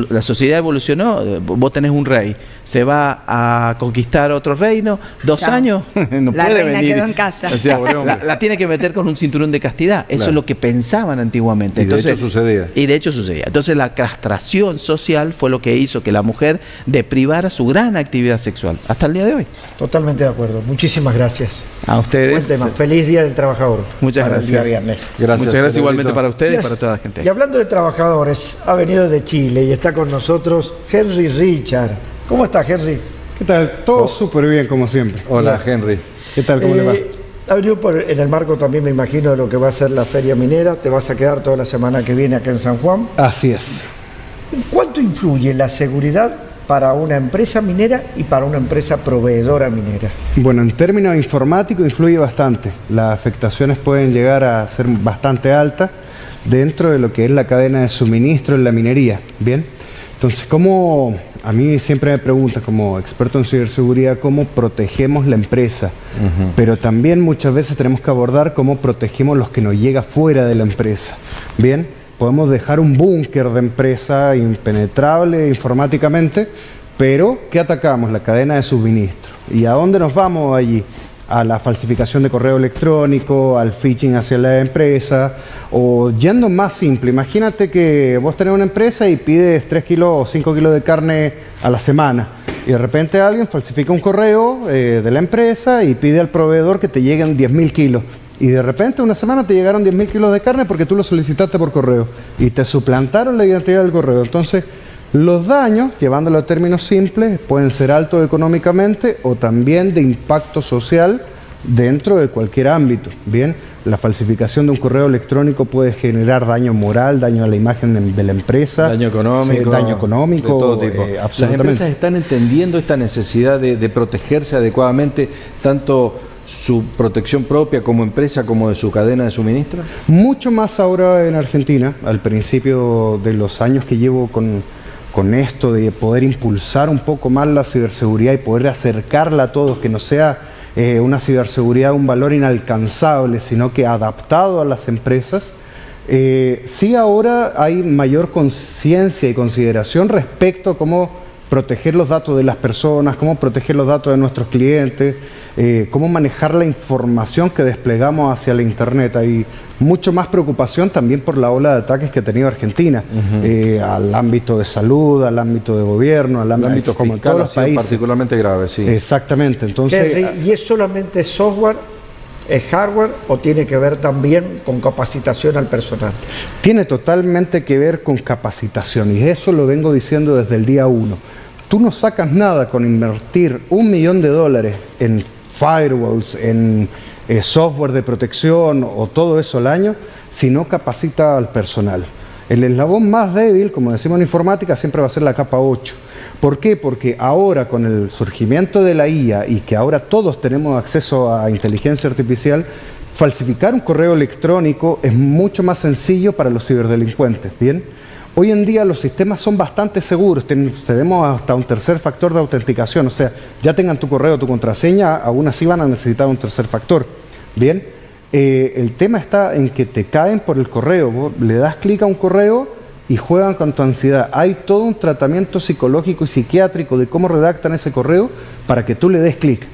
La sociedad evolucionó, vos tenés un rey, se va a conquistar otro reino, 2 años, no la puede reina venir. quedó en casa. O sea, la tiene que meter con un cinturón de castidad. Eso Claro. es lo que pensaban antiguamente. Y de hecho sucedía. Y de hecho sucedía. Entonces la castración social fue lo que hizo que la mujer deprivara su gran actividad sexual hasta el día de hoy. Totalmente de acuerdo. Muchísimas gracias. A ustedes. Buen tema. Feliz Día del Trabajador. Muchas para gracias. el día viernes. Muchas gracias igualmente para ustedes y para toda la gente. Y hablando de trabajadores, ha venido de Chile y está con nosotros Henry Richard. ¿Cómo está, Henry? ¿Qué tal? Todo súper bien, como siempre. Hola, Henry. ¿Qué tal? ¿Cómo le va? Ha venido en el marco también, me imagino, de lo que va a ser la Feria Minera. Te vas a quedar toda la semana que viene acá en San Juan. Así es. ¿Cuánto influye la seguridad para una empresa minera y para una empresa proveedora minera? Bueno, en términos informáticos influye bastante. Las afectaciones pueden llegar a ser bastante altas dentro de lo que es la cadena de suministro en la minería. Bien. Entonces, ¿cómo? A mí siempre me preguntan, como experto en ciberseguridad, cómo protegemos la empresa. Pero también muchas veces tenemos que abordar cómo protegemos los que nos llega fuera de la empresa. Bien, podemos dejar un búnker de empresa impenetrable informáticamente, pero ¿qué atacamos? La cadena de suministro. ¿Y a dónde nos vamos allí? A la falsificación de correo electrónico, al phishing hacia la empresa, o yendo más simple, imagínate que vos tenés una empresa y pides 3 kilos o 5 kilos de carne a la semana, y de repente alguien falsifica un correo de la empresa y pide al proveedor que te lleguen 10.000 kilos. Y de repente una semana te llegaron 10.000 kilos de carne porque tú lo solicitaste por correo y te suplantaron la identidad del correo. Entonces, los daños, llevándolo a términos simples, pueden ser altos económicamente o también de impacto social dentro de cualquier ámbito. Bien, la falsificación de un correo electrónico puede generar daño moral, daño a la imagen de la empresa, daño económico, de todo tipo. Absolutamente. Las empresas están entendiendo esta necesidad de protegerse adecuadamente, tanto su protección propia como empresa como de su cadena de suministro. Mucho más ahora en Argentina. Al principio de los años que llevo con esto de poder impulsar un poco más la ciberseguridad y poder acercarla a todos, que no sea una ciberseguridad un valor inalcanzable, sino que adaptado a las empresas. Sí, ahora hay mayor conciencia y consideración respecto a cómo proteger los datos de las personas, cómo proteger los datos de nuestros clientes, cómo manejar la información que desplegamos hacia la Internet. Hay mucho más preocupación también por la ola de ataques que ha tenido Argentina, al ámbito de salud, al ámbito de gobierno, al ámbito como en todos los países. Particularmente grave, sí. Exactamente. Entonces, Henry, ¿y es solamente software, es hardware o tiene que ver también con capacitación al personal? Tiene totalmente que ver con capacitación y eso lo vengo diciendo desde el día 1. Tú no sacas nada con invertir $1 millón en firewalls, en software de protección o todo eso al año, si no capacita al personal. El eslabón más débil, como decimos en informática, siempre va a ser la capa 8. ¿Por qué? Porque ahora con el surgimiento de la IA y que ahora todos tenemos acceso a inteligencia artificial, falsificar un correo electrónico es mucho más sencillo para los ciberdelincuentes. ¿Bien? Hoy en día los sistemas son bastante seguros, tenemos hasta un tercer factor de autenticación, o sea, ya tengan tu correo, tu contraseña, aún así van a necesitar un tercer factor. Bien, el tema está en que te caen por el correo, vos le das clic a un correo y juegan con tu ansiedad. Hay todo un tratamiento psicológico y psiquiátrico de cómo redactan ese correo para que tú le des clic.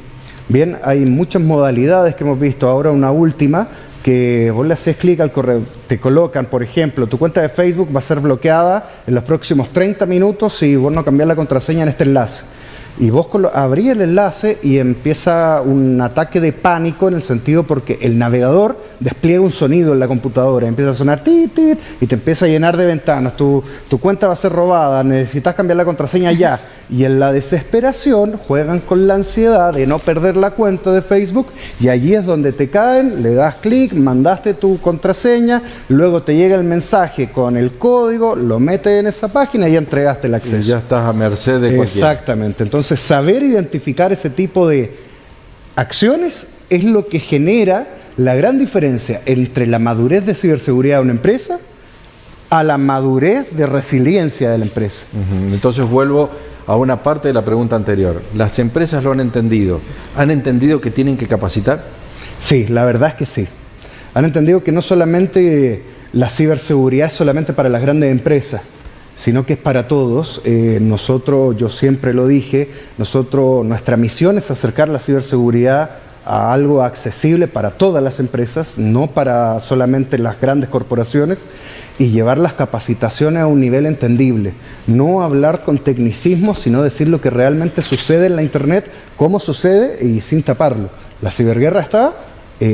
Bien, hay muchas modalidades que hemos visto, ahora una última, que vos le haces clic al correo, te colocan, por ejemplo, tu cuenta de Facebook va a ser bloqueada en los próximos 30 minutos si vos no cambiás la contraseña en este enlace. Y vos abrís el enlace y empieza un ataque de pánico en el sentido porque el navegador despliega un sonido en la computadora, empieza a sonar tit, tit, y te empieza a llenar de ventanas, tu cuenta va a ser robada, necesitas cambiar la contraseña ya. Y en la desesperación juegan con la ansiedad de no perder la cuenta de Facebook y allí es donde te caen, le das clic, mandaste tu contraseña, luego te llega el mensaje con el código, lo metes en esa página y entregaste el acceso. Y ya estás a merced de cualquiera. Exactamente. Entonces, saber identificar ese tipo de acciones es lo que genera la gran diferencia entre la madurez de ciberseguridad de una empresa a la madurez de resiliencia de la empresa. Entonces vuelvo a una parte de la pregunta anterior. ¿Las empresas lo han entendido? ¿Han entendido que tienen que capacitar? Sí, la verdad es que sí. Han entendido que no solamente la ciberseguridad es solamente para las grandes empresas, sino que es para todos. Nosotros, yo siempre lo dije, nuestra misión es acercar la ciberseguridad a algo accesible para todas las empresas, no para solamente las grandes corporaciones, y llevar las capacitaciones a un nivel entendible. No hablar con tecnicismos, sino decir lo que realmente sucede en la Internet, cómo sucede y sin taparlo. La ciberguerra está,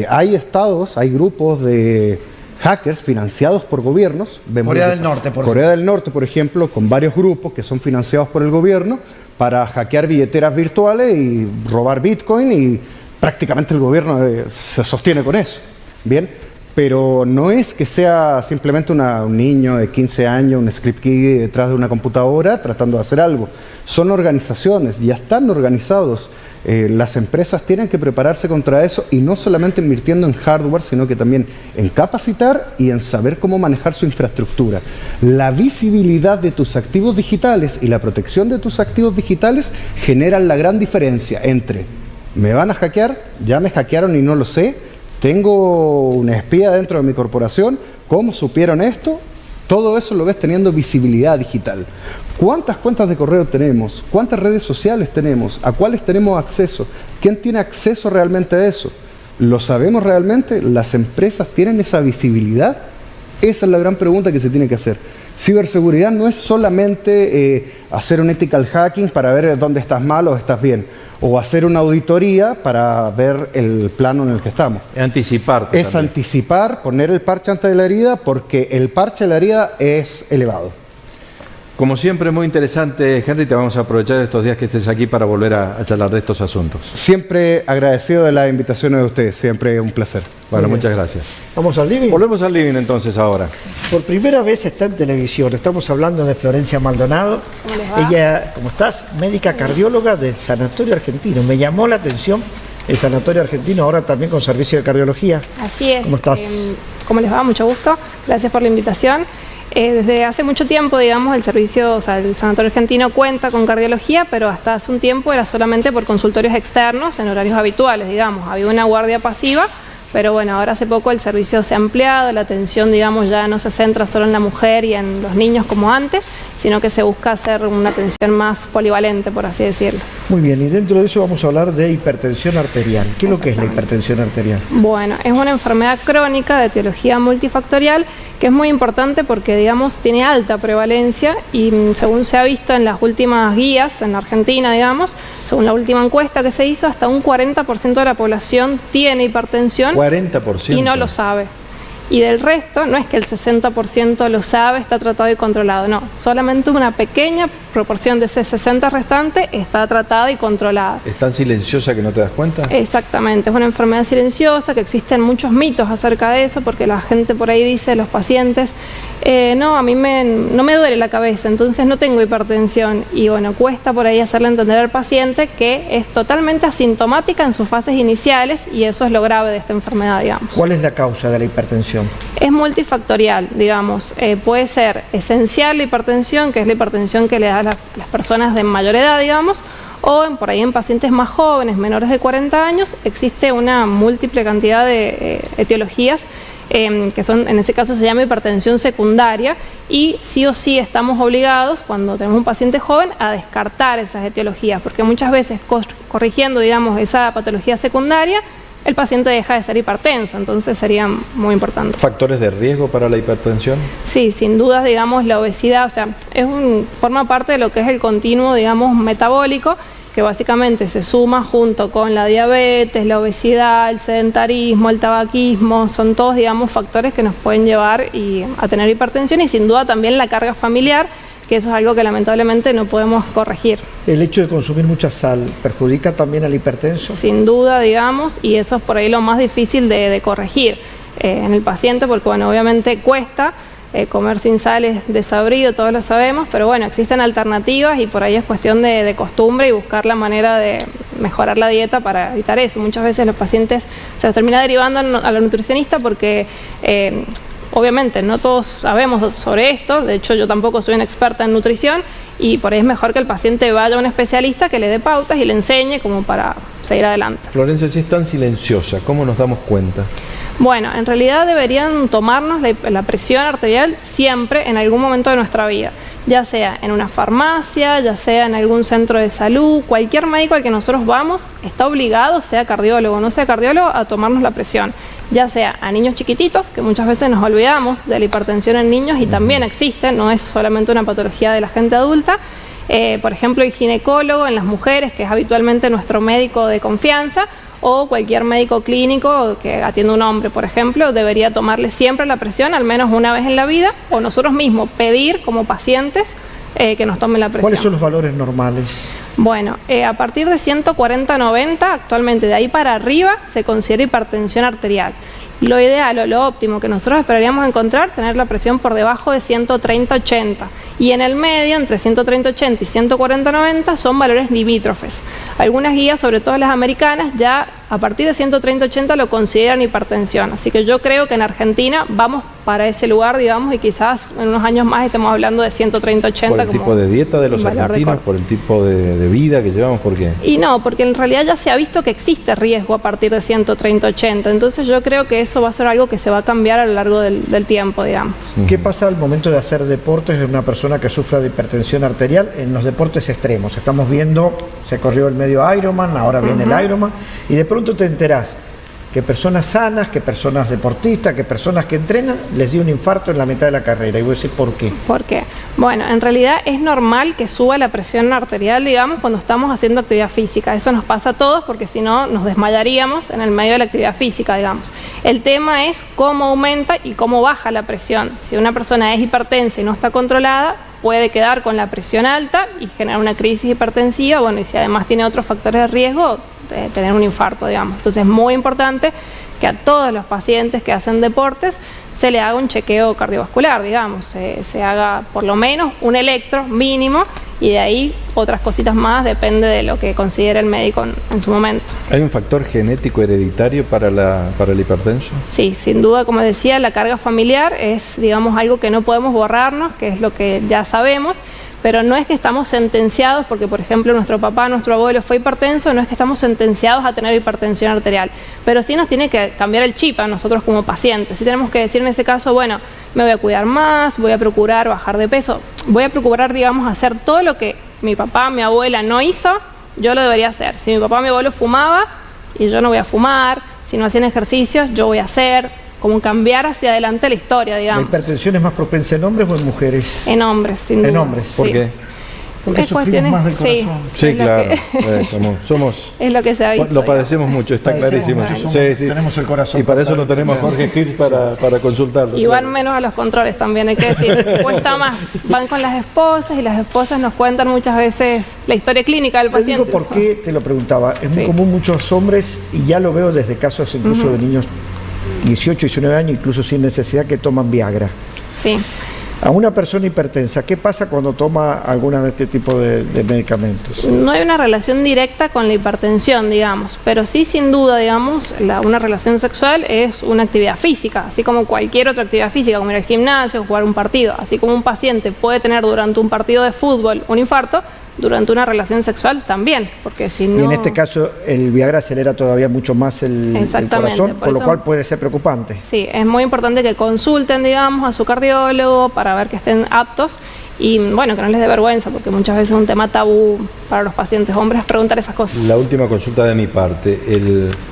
hay estados, hay grupos de hackers financiados por gobiernos. Corea del Norte, por ejemplo, con varios grupos que son financiados por el gobierno para hackear billeteras virtuales y robar Bitcoin, y prácticamente el gobierno se sostiene con eso. Bien, pero no es que sea simplemente un niño de 15 años, un script key detrás de una computadora tratando de hacer algo. Son organizaciones, ya están organizados. Las empresas tienen que prepararse contra eso, y no solamente invirtiendo en hardware, sino que también en capacitar y en saber cómo manejar su infraestructura. La visibilidad de tus activos digitales y la protección de tus activos digitales generan la gran diferencia entre me van a hackear, ya me hackearon y no lo sé, tengo una espía dentro de mi corporación, ¿cómo supieron esto? Todo eso lo ves teniendo visibilidad digital. ¿Cuántas cuentas de correo tenemos? ¿Cuántas redes sociales tenemos? ¿A cuáles tenemos acceso? ¿Quién tiene acceso realmente a eso? ¿Lo sabemos realmente? ¿Las empresas tienen esa visibilidad? Esa es la gran pregunta que se tiene que hacer. Ciberseguridad no es solamente hacer un ethical hacking para ver dónde estás mal o estás bien, o hacer una auditoría para ver el plano en el que estamos. Anticiparte. Es también anticipar, poner el parche antes de la herida, porque el parche de la herida es elevado. Como siempre, muy interesante, Henry. Te vamos a aprovechar estos días que estés aquí para volver a charlar de estos asuntos. Siempre agradecido de las invitaciones de ustedes, siempre un placer. Bueno, muchas gracias. ¿Vamos al living? Volvemos al living entonces ahora. Por primera vez está en televisión. Estamos hablando de Florencia Maldonado. Ella, ¿cómo estás? Médica cardióloga del Sanatorio Argentino. Me llamó la atención el Sanatorio Argentino, ahora también con servicio de cardiología. Así es. ¿Cómo estás? ¿Cómo les va? Mucho gusto. Gracias por la invitación. Desde hace mucho tiempo, digamos, el servicio, o sea, el Sanatorio Argentino cuenta con cardiología, pero hasta hace un tiempo era solamente por consultorios externos en horarios habituales, digamos. Había una guardia pasiva, pero bueno, ahora hace poco el servicio se ha ampliado, la atención, digamos, ya no se centra solo en la mujer y en los niños como antes, sino que se busca hacer una atención más polivalente, por así decirlo. Muy bien, y dentro de eso vamos a hablar de hipertensión arterial. ¿Qué es lo que es la hipertensión arterial? Bueno, es una enfermedad crónica de etiología multifactorial que es muy importante porque, digamos, tiene alta prevalencia y según se ha visto en las últimas guías en la Argentina, digamos, según la última encuesta que se hizo, hasta un 40% de la población tiene hipertensión 40%. Y no lo sabe. Y del resto, no es que el 60% lo sabe, está tratado y controlado, no. Solamente una pequeña proporción de ese 60% restante está tratada y controlada. ¿Es tan silenciosa que no te das cuenta? Exactamente, es una enfermedad silenciosa, que existen muchos mitos acerca de eso, porque la gente por ahí dice, los pacientes, no, a mí no me duele la cabeza, entonces no tengo hipertensión. Y bueno, cuesta por ahí hacerle entender al paciente que es totalmente asintomática en sus fases iniciales, y eso es lo grave de esta enfermedad, digamos. ¿Cuál es la causa de la hipertensión? Es multifactorial, digamos. Puede ser esencial la hipertensión, que es la hipertensión que le da a las personas de mayor edad, digamos, o por ahí en pacientes más jóvenes, menores de 40 años, existe una múltiple cantidad de etiologías que son, en ese caso se llama hipertensión secundaria, y sí o sí estamos obligados, cuando tenemos un paciente joven, a descartar esas etiologías, porque muchas veces corrigiendo, digamos, esa patología secundaria, el paciente deja de ser hipertenso, entonces sería muy importante. ¿Factores de riesgo para la hipertensión? Sí, sin dudas, digamos, la obesidad, o sea, forma parte de lo que es el continuo, digamos, metabólico, que básicamente se suma junto con la diabetes, la obesidad, el sedentarismo, el tabaquismo, son todos, digamos, factores que nos pueden llevar a tener hipertensión, y sin duda también la carga familiar, que eso es algo que lamentablemente no podemos corregir. ¿El hecho de consumir mucha sal perjudica también al hipertenso? Sin duda, digamos, y eso es por ahí lo más difícil de corregir en el paciente, porque bueno, obviamente cuesta. Comer sin sal es desabrido, todos lo sabemos, pero bueno, existen alternativas y por ahí es cuestión de costumbre y buscar la manera de mejorar la dieta para evitar eso. Muchas veces los pacientes se los termina derivando a la nutricionista porque obviamente no todos sabemos sobre esto, de hecho yo tampoco soy una experta en nutrición, y por ahí es mejor que el paciente vaya a un especialista que le dé pautas y le enseñe como para seguir adelante. Florencia, si es tan silenciosa, ¿cómo nos damos cuenta? Bueno, en realidad deberían tomarnos la presión arterial siempre en algún momento de nuestra vida, ya sea en una farmacia, ya sea en algún centro de salud. Cualquier médico al que nosotros vamos está obligado, sea cardiólogo o no sea cardiólogo, a tomarnos la presión, ya sea a niños chiquititos, que muchas veces nos olvidamos de la hipertensión en niños y también existe, no es solamente una patología de la gente adulta. Por ejemplo, el ginecólogo en las mujeres, que es habitualmente nuestro médico de confianza, o cualquier médico clínico que atienda a un hombre, por ejemplo, debería tomarle siempre la presión al menos una vez en la vida, o nosotros mismos pedir como pacientes que nos tomen la presión. ¿Cuáles son los valores normales? Bueno, a partir de 140/90, actualmente de ahí para arriba se considera hipertensión arterial. Lo ideal o lo óptimo que nosotros esperaríamos encontrar, tener la presión por debajo de 130/80, y en el medio, entre 130/80 y 140/90, son valores limítrofes. Algunas guías, sobre todo las americanas, ya a partir de 130/80 lo consideran hipertensión, así que yo creo que en Argentina vamos para ese lugar, digamos, y quizás en unos años más estemos hablando de 130/80. ¿Por el tipo de dieta de los argentinos? ¿Por el tipo de vida que llevamos? ¿Por qué? Y no, porque en realidad ya se ha visto que existe riesgo a partir de 130/80, entonces yo creo que eso va a ser algo que se va a cambiar a lo largo del tiempo, digamos. ¿Qué pasa al momento de hacer deportes de una persona que sufra de hipertensión arterial en los deportes extremos? Estamos viendo, se corrió el medio Ironman, ahora viene el Ironman, y de pronto te enterás que personas sanas, que personas deportistas, que personas que entrenan, les dio un infarto en la mitad de la carrera. Y voy a decir, ¿por qué? ¿Por qué? Bueno, en realidad es normal que suba la presión arterial, digamos, cuando estamos haciendo actividad física. Eso nos pasa a todos porque si no nos desmayaríamos en el medio de la actividad física, digamos. El tema es cómo aumenta y cómo baja la presión. Si una persona es hipertensa y no está controlada, puede quedar con la presión alta y generar una crisis hipertensiva, bueno, y si además tiene otros factores de riesgo, de tener un infarto, digamos. Entonces es muy importante que a todos los pacientes que hacen deportes se le haga un chequeo cardiovascular, digamos, se haga por lo menos un electro mínimo, y de ahí otras cositas más, depende de lo que considere el médico en su momento. ¿Hay un factor genético hereditario para la hipertensión? Sí, sin duda, como decía, la carga familiar es, digamos, algo que no podemos borrarnos, que es lo que ya sabemos, pero no es que estamos sentenciados, porque por ejemplo nuestro papá, nuestro abuelo fue hipertenso, no es que estamos sentenciados a tener hipertensión arterial, pero sí nos tiene que cambiar el chip a nosotros como pacientes. Sí tenemos que decir en ese caso, bueno, me voy a cuidar más, voy a procurar bajar de peso, voy a procurar, digamos, hacer todo lo que mi papá, mi abuela no hizo, yo lo debería hacer. Si mi papá, mi abuelo fumaba, y yo no voy a fumar, si no hacían ejercicios, yo voy a hacer, como cambiar hacia adelante la historia, digamos. ¿La hipertensión es más propensa en hombres o en mujeres? En hombres, sin duda. En hombres, ¿por qué? Porque sufrimos más del corazón. Sí, claro. Somos es lo que se ha visto. Lo padecemos mucho, está clarísimo. Tenemos el corazón. Y para eso lo tenemos a Jorge Hirsch para consultarlo. Y van menos a los controles también, hay que decir. Cuesta más. Van con las esposas y las esposas nos cuentan muchas veces la historia clínica del paciente. Te digo por qué te lo preguntaba. Es muy común muchos hombres, y ya lo veo desde casos incluso de niños 18, 19 años, incluso sin necesidad, que toman Viagra. Sí. A una persona hipertensa, ¿qué pasa cuando toma alguna de este tipo de medicamentos? No hay una relación directa con la hipertensión, digamos, pero sí, sin duda, digamos, una relación sexual es una actividad física, así como cualquier otra actividad física, como ir al gimnasio, jugar un partido. Así como un paciente puede tener durante un partido de fútbol un infarto, durante una relación sexual también, porque si no... Y en este caso el Viagra acelera todavía mucho más el corazón, por lo cual puede ser preocupante. Sí, es muy importante que consulten, digamos, a su cardiólogo para ver que estén aptos y, bueno, que no les dé vergüenza, porque muchas veces es un tema tabú para los pacientes hombres preguntar esas cosas. La última consulta de mi parte,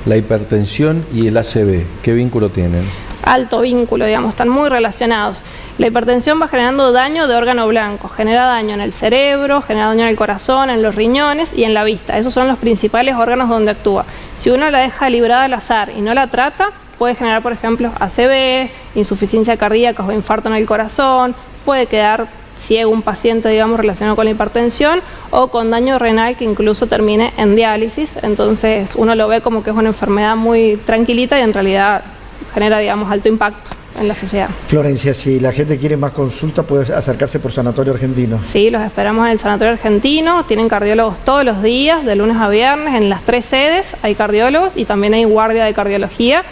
la hipertensión y el ACV, ¿qué vínculo tienen? Alto vínculo, digamos, están muy relacionados. La hipertensión va generando daño de órgano blanco, genera daño en el cerebro, genera daño en el corazón, en los riñones y en la vista. Esos son los principales órganos donde actúa. Si uno la deja librada al azar y no la trata, puede generar, por ejemplo, ACV, insuficiencia cardíaca o infarto en el corazón, puede quedar ciego un paciente, digamos, relacionado con la hipertensión, o con daño renal que incluso termine en diálisis. Entonces uno lo ve como que es una enfermedad muy tranquilita y en realidad genera, digamos, alto impacto en la sociedad. Florencia, si la gente quiere más consulta, puede acercarse por Sanatorio Argentino. Sí, los esperamos en el Sanatorio Argentino. Tienen cardiólogos todos los días, de lunes a viernes, en las 3 sedes hay cardiólogos y también hay guardia de cardiología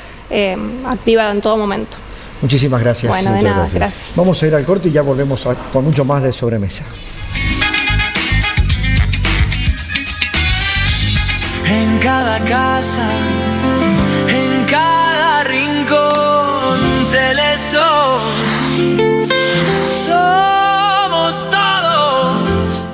activa en todo momento. Muchísimas gracias. Bueno, de nada, gracias. Vamos a ir al corte y ya volvemos con mucho más de Sobremesa. en cada casa, en cada rincón. Telesur, somos todos.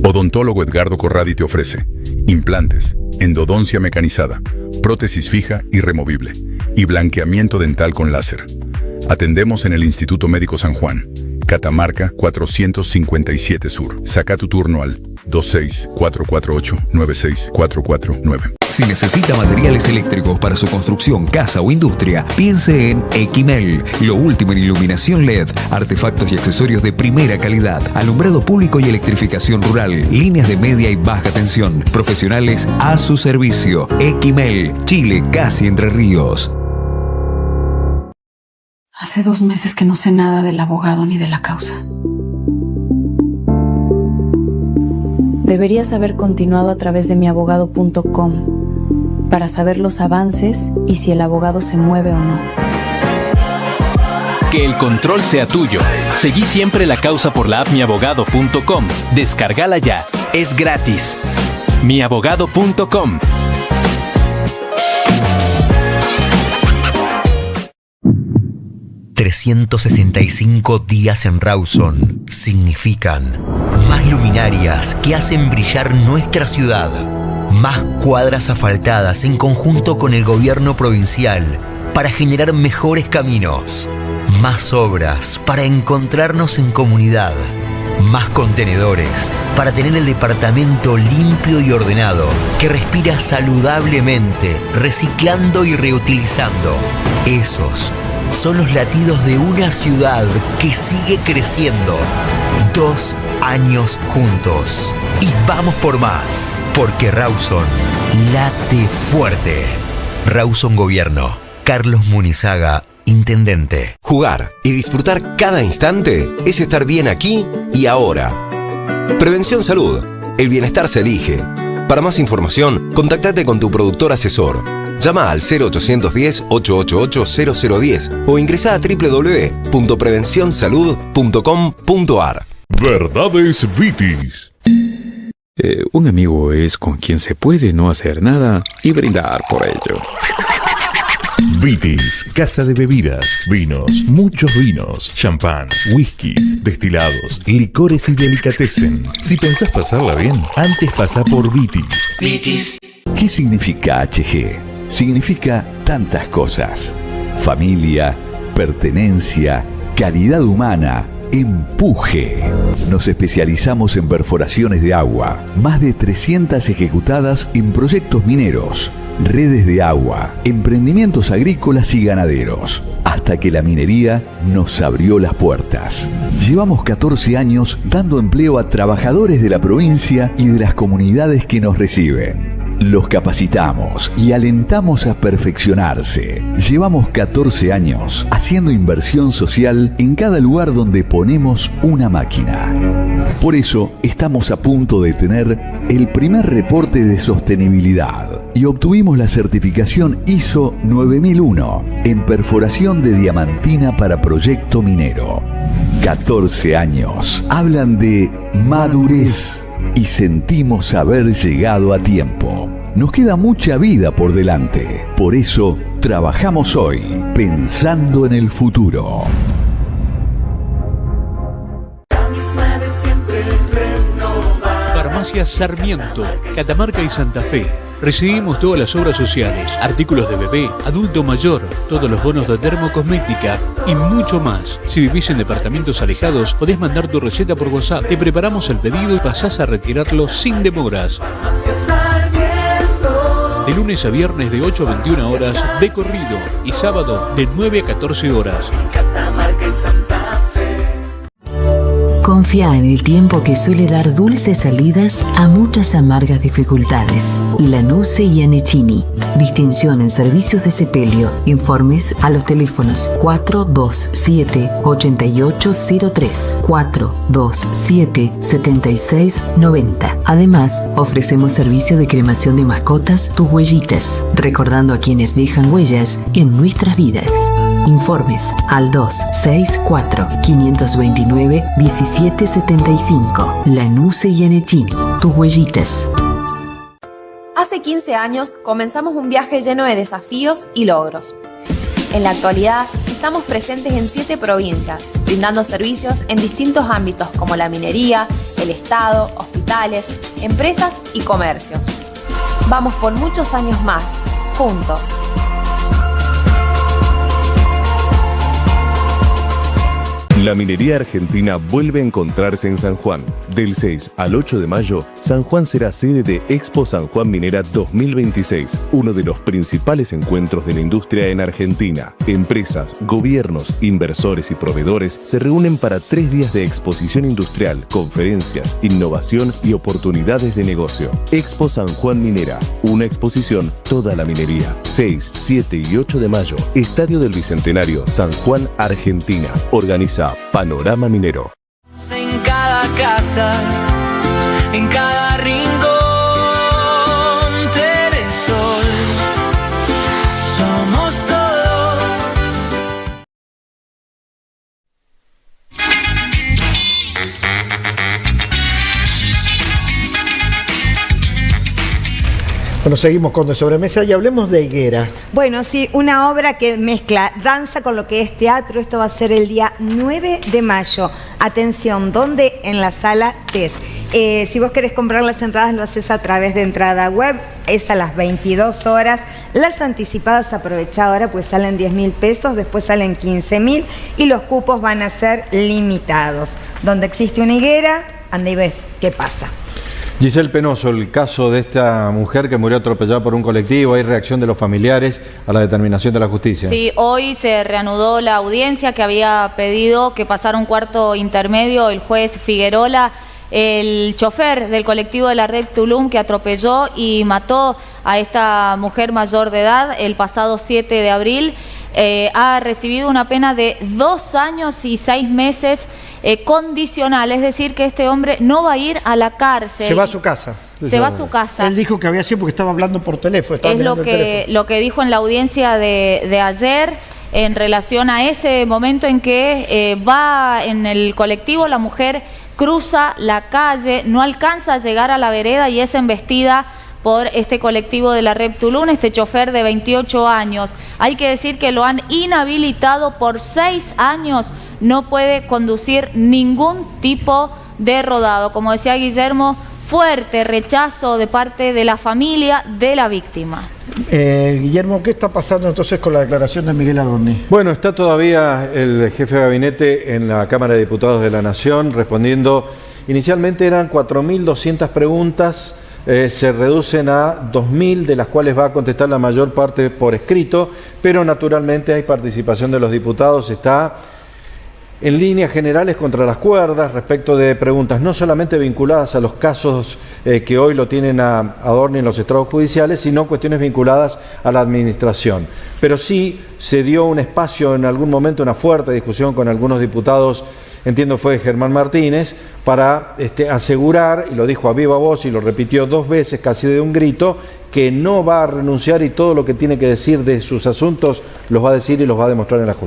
Odontólogo Edgardo Corradi te ofrece implantes, endodoncia mecanizada, prótesis fija y removible y blanqueamiento dental con láser. Atendemos en el Instituto Médico San Juan, Catamarca 457 Sur. Saca tu turno al 26-448-96449. Si necesita materiales eléctricos para su construcción, casa o industria, piense en Equimel. Lo último en iluminación LED, artefactos y accesorios de primera calidad, alumbrado público y electrificación rural, líneas de media y baja tensión, profesionales a su servicio. Equimel, Chile, casi Entre Ríos. Hace 2 meses que no sé nada del abogado ni de la causa. Deberías haber continuado a través de miabogado.com para saber los avances y si el abogado se mueve o no. Que el control sea tuyo. Seguí siempre la causa por la app miabogado.com. Descárgala ya. Es gratis. miabogado.com. ...365 días en Rawson significan más luminarias que hacen brillar nuestra ciudad, más cuadras asfaltadas en conjunto con el gobierno provincial para generar mejores caminos, más obras para encontrarnos en comunidad, más contenedores para tener el departamento limpio y ordenado, que respira saludablemente, reciclando y reutilizando. Esos son los latidos de una ciudad que sigue creciendo. 2 años juntos. Y vamos por más. Porque Rawson late fuerte. Rawson Gobierno. Carlos Munizaga, Intendente. Jugar y disfrutar cada instante es estar bien aquí y ahora. Prevención Salud. El bienestar se elige. Para más información, contactate con tu productor asesor. Llama al 0810-888-0010 o ingresa a www.prevencionsalud.com.ar. Verdades Vitis. Un amigo es con quien se puede no hacer nada y brindar por ello. Vitis, casa de bebidas, vinos, muchos vinos, champán, whiskies, destilados, licores y delicatessen. Si pensás pasarla bien, antes pasa por Vitis. Vitis. ¿Qué significa HG? Significa tantas cosas. Familia, pertenencia, calidad humana, empuje. Nos especializamos en perforaciones de agua, más de 300 ejecutadas en proyectos mineros, redes de agua, emprendimientos agrícolas y ganaderos, hasta que la minería nos abrió las puertas. Llevamos 14 años dando empleo a trabajadores de la provincia y de las comunidades que nos reciben. Los capacitamos y alentamos a perfeccionarse. Llevamos 14 años haciendo inversión social en cada lugar donde ponemos una máquina. Por eso estamos a punto de tener el primer reporte de sostenibilidad y obtuvimos la certificación ISO 9001 en perforación de diamantina para proyecto minero. 14 años hablan de madurez y sentimos haber llegado a tiempo. Nos queda mucha vida por delante. Por eso trabajamos hoy pensando en el futuro. Farmacia Sarmiento, Catamarca y Santa Fe. Recibimos todas las obras sociales, artículos de bebé, adulto mayor, todos los bonos de dermocosmética y mucho más. Si vivís en departamentos alejados, podés mandar tu receta por WhatsApp. Te preparamos el pedido y pasás a retirarlo sin demoras. De lunes a viernes de 8 a 21 horas de corrido y sábado de 9 a 14 horas. Confía en el tiempo que suele dar dulces salidas a muchas amargas dificultades. Lanuse y Anechini. Distinción en servicios de sepelio. Informes a los teléfonos 427-8803, 427-7690. Además, ofrecemos servicio de cremación de mascotas, tus huellitas, recordando a quienes dejan huellas en nuestras vidas. Informes al 264-529-1775. Lanuse y Anechini, tus huellitas. Hace 15 años comenzamos un viaje lleno de desafíos y logros. En la actualidad estamos presentes en 7 provincias, brindando servicios en distintos ámbitos como la minería, el Estado, hospitales, empresas y comercios. Vamos por muchos años más, juntos. La minería argentina vuelve a encontrarse en San Juan. Del 6 al 8 de mayo, San Juan será sede de Expo San Juan Minera 2026, uno de los principales encuentros de la industria en Argentina. Empresas, gobiernos, inversores y proveedores se reúnen para 3 días de exposición industrial, conferencias, innovación y oportunidades de negocio. Expo San Juan Minera, una exposición toda la minería. 6, 7 y 8 de mayo, Estadio del Bicentenario, San Juan, Argentina. Organiza Panorama Minero. En cada casa, en cada rincón, Telesol, somos todos. Bueno, seguimos con De Sobremesa y hablemos de Higuera. Bueno, sí, una obra que mezcla danza con lo que es teatro. Esto va a ser el día 9 de mayo. Atención, ¿dónde? En la sala TES. Si vos querés comprar las entradas, lo haces a través de entrada web. Es a las 22 horas. Las anticipadas aprovechá ahora, pues salen 10.000 pesos, después salen 15.000 y los cupos van a ser limitados. Donde existe una higuera, anda y ves qué pasa. Giselle Penoso, el caso de esta mujer que murió atropellada por un colectivo, ¿hay reacción de los familiares a la determinación de la justicia? Sí, hoy se reanudó la audiencia que había pedido que pasara un cuarto intermedio el juez Figuerola, el chofer del colectivo de la red Tulum que atropelló y mató a esta mujer mayor de edad el pasado 7 de abril. Ha recibido una pena de 2 años y 6 meses condicional, es decir, que este hombre no va a ir a la cárcel. Se va a su casa. Se va a su casa. Él dijo que había sido porque estaba hablando por teléfono. Es lo que dijo en la audiencia de ayer en relación a ese momento en que va en el colectivo, la mujer cruza la calle, no alcanza a llegar a la vereda y es embestida por este colectivo de la red Tulum, este chofer de 28 años. Hay que decir que lo han inhabilitado por 6 años, no puede conducir ningún tipo de rodado. Como decía Guillermo, fuerte rechazo de parte de la familia de la víctima. Guillermo, ¿qué está pasando entonces con la declaración de Miguel Adorni? Bueno, está todavía el jefe de gabinete en la Cámara de Diputados de la Nación respondiendo. Inicialmente eran 4.200 preguntas. Se reducen a 2.000, de las cuales va a contestar la mayor parte por escrito, pero naturalmente hay participación de los diputados. Está en líneas generales contra las cuerdas respecto de preguntas no solamente vinculadas a los casos que hoy lo tienen a Adorni en los estrados judiciales, sino cuestiones vinculadas a la administración. Pero sí se dio un espacio en algún momento, una fuerte discusión con algunos diputados, entiendo fue Germán Martínez, para asegurar, y lo dijo a viva voz y lo repitió 2 veces casi de un grito, que no va a renunciar y todo lo que tiene que decir de sus asuntos los va a decir y los va a demostrar en la justicia.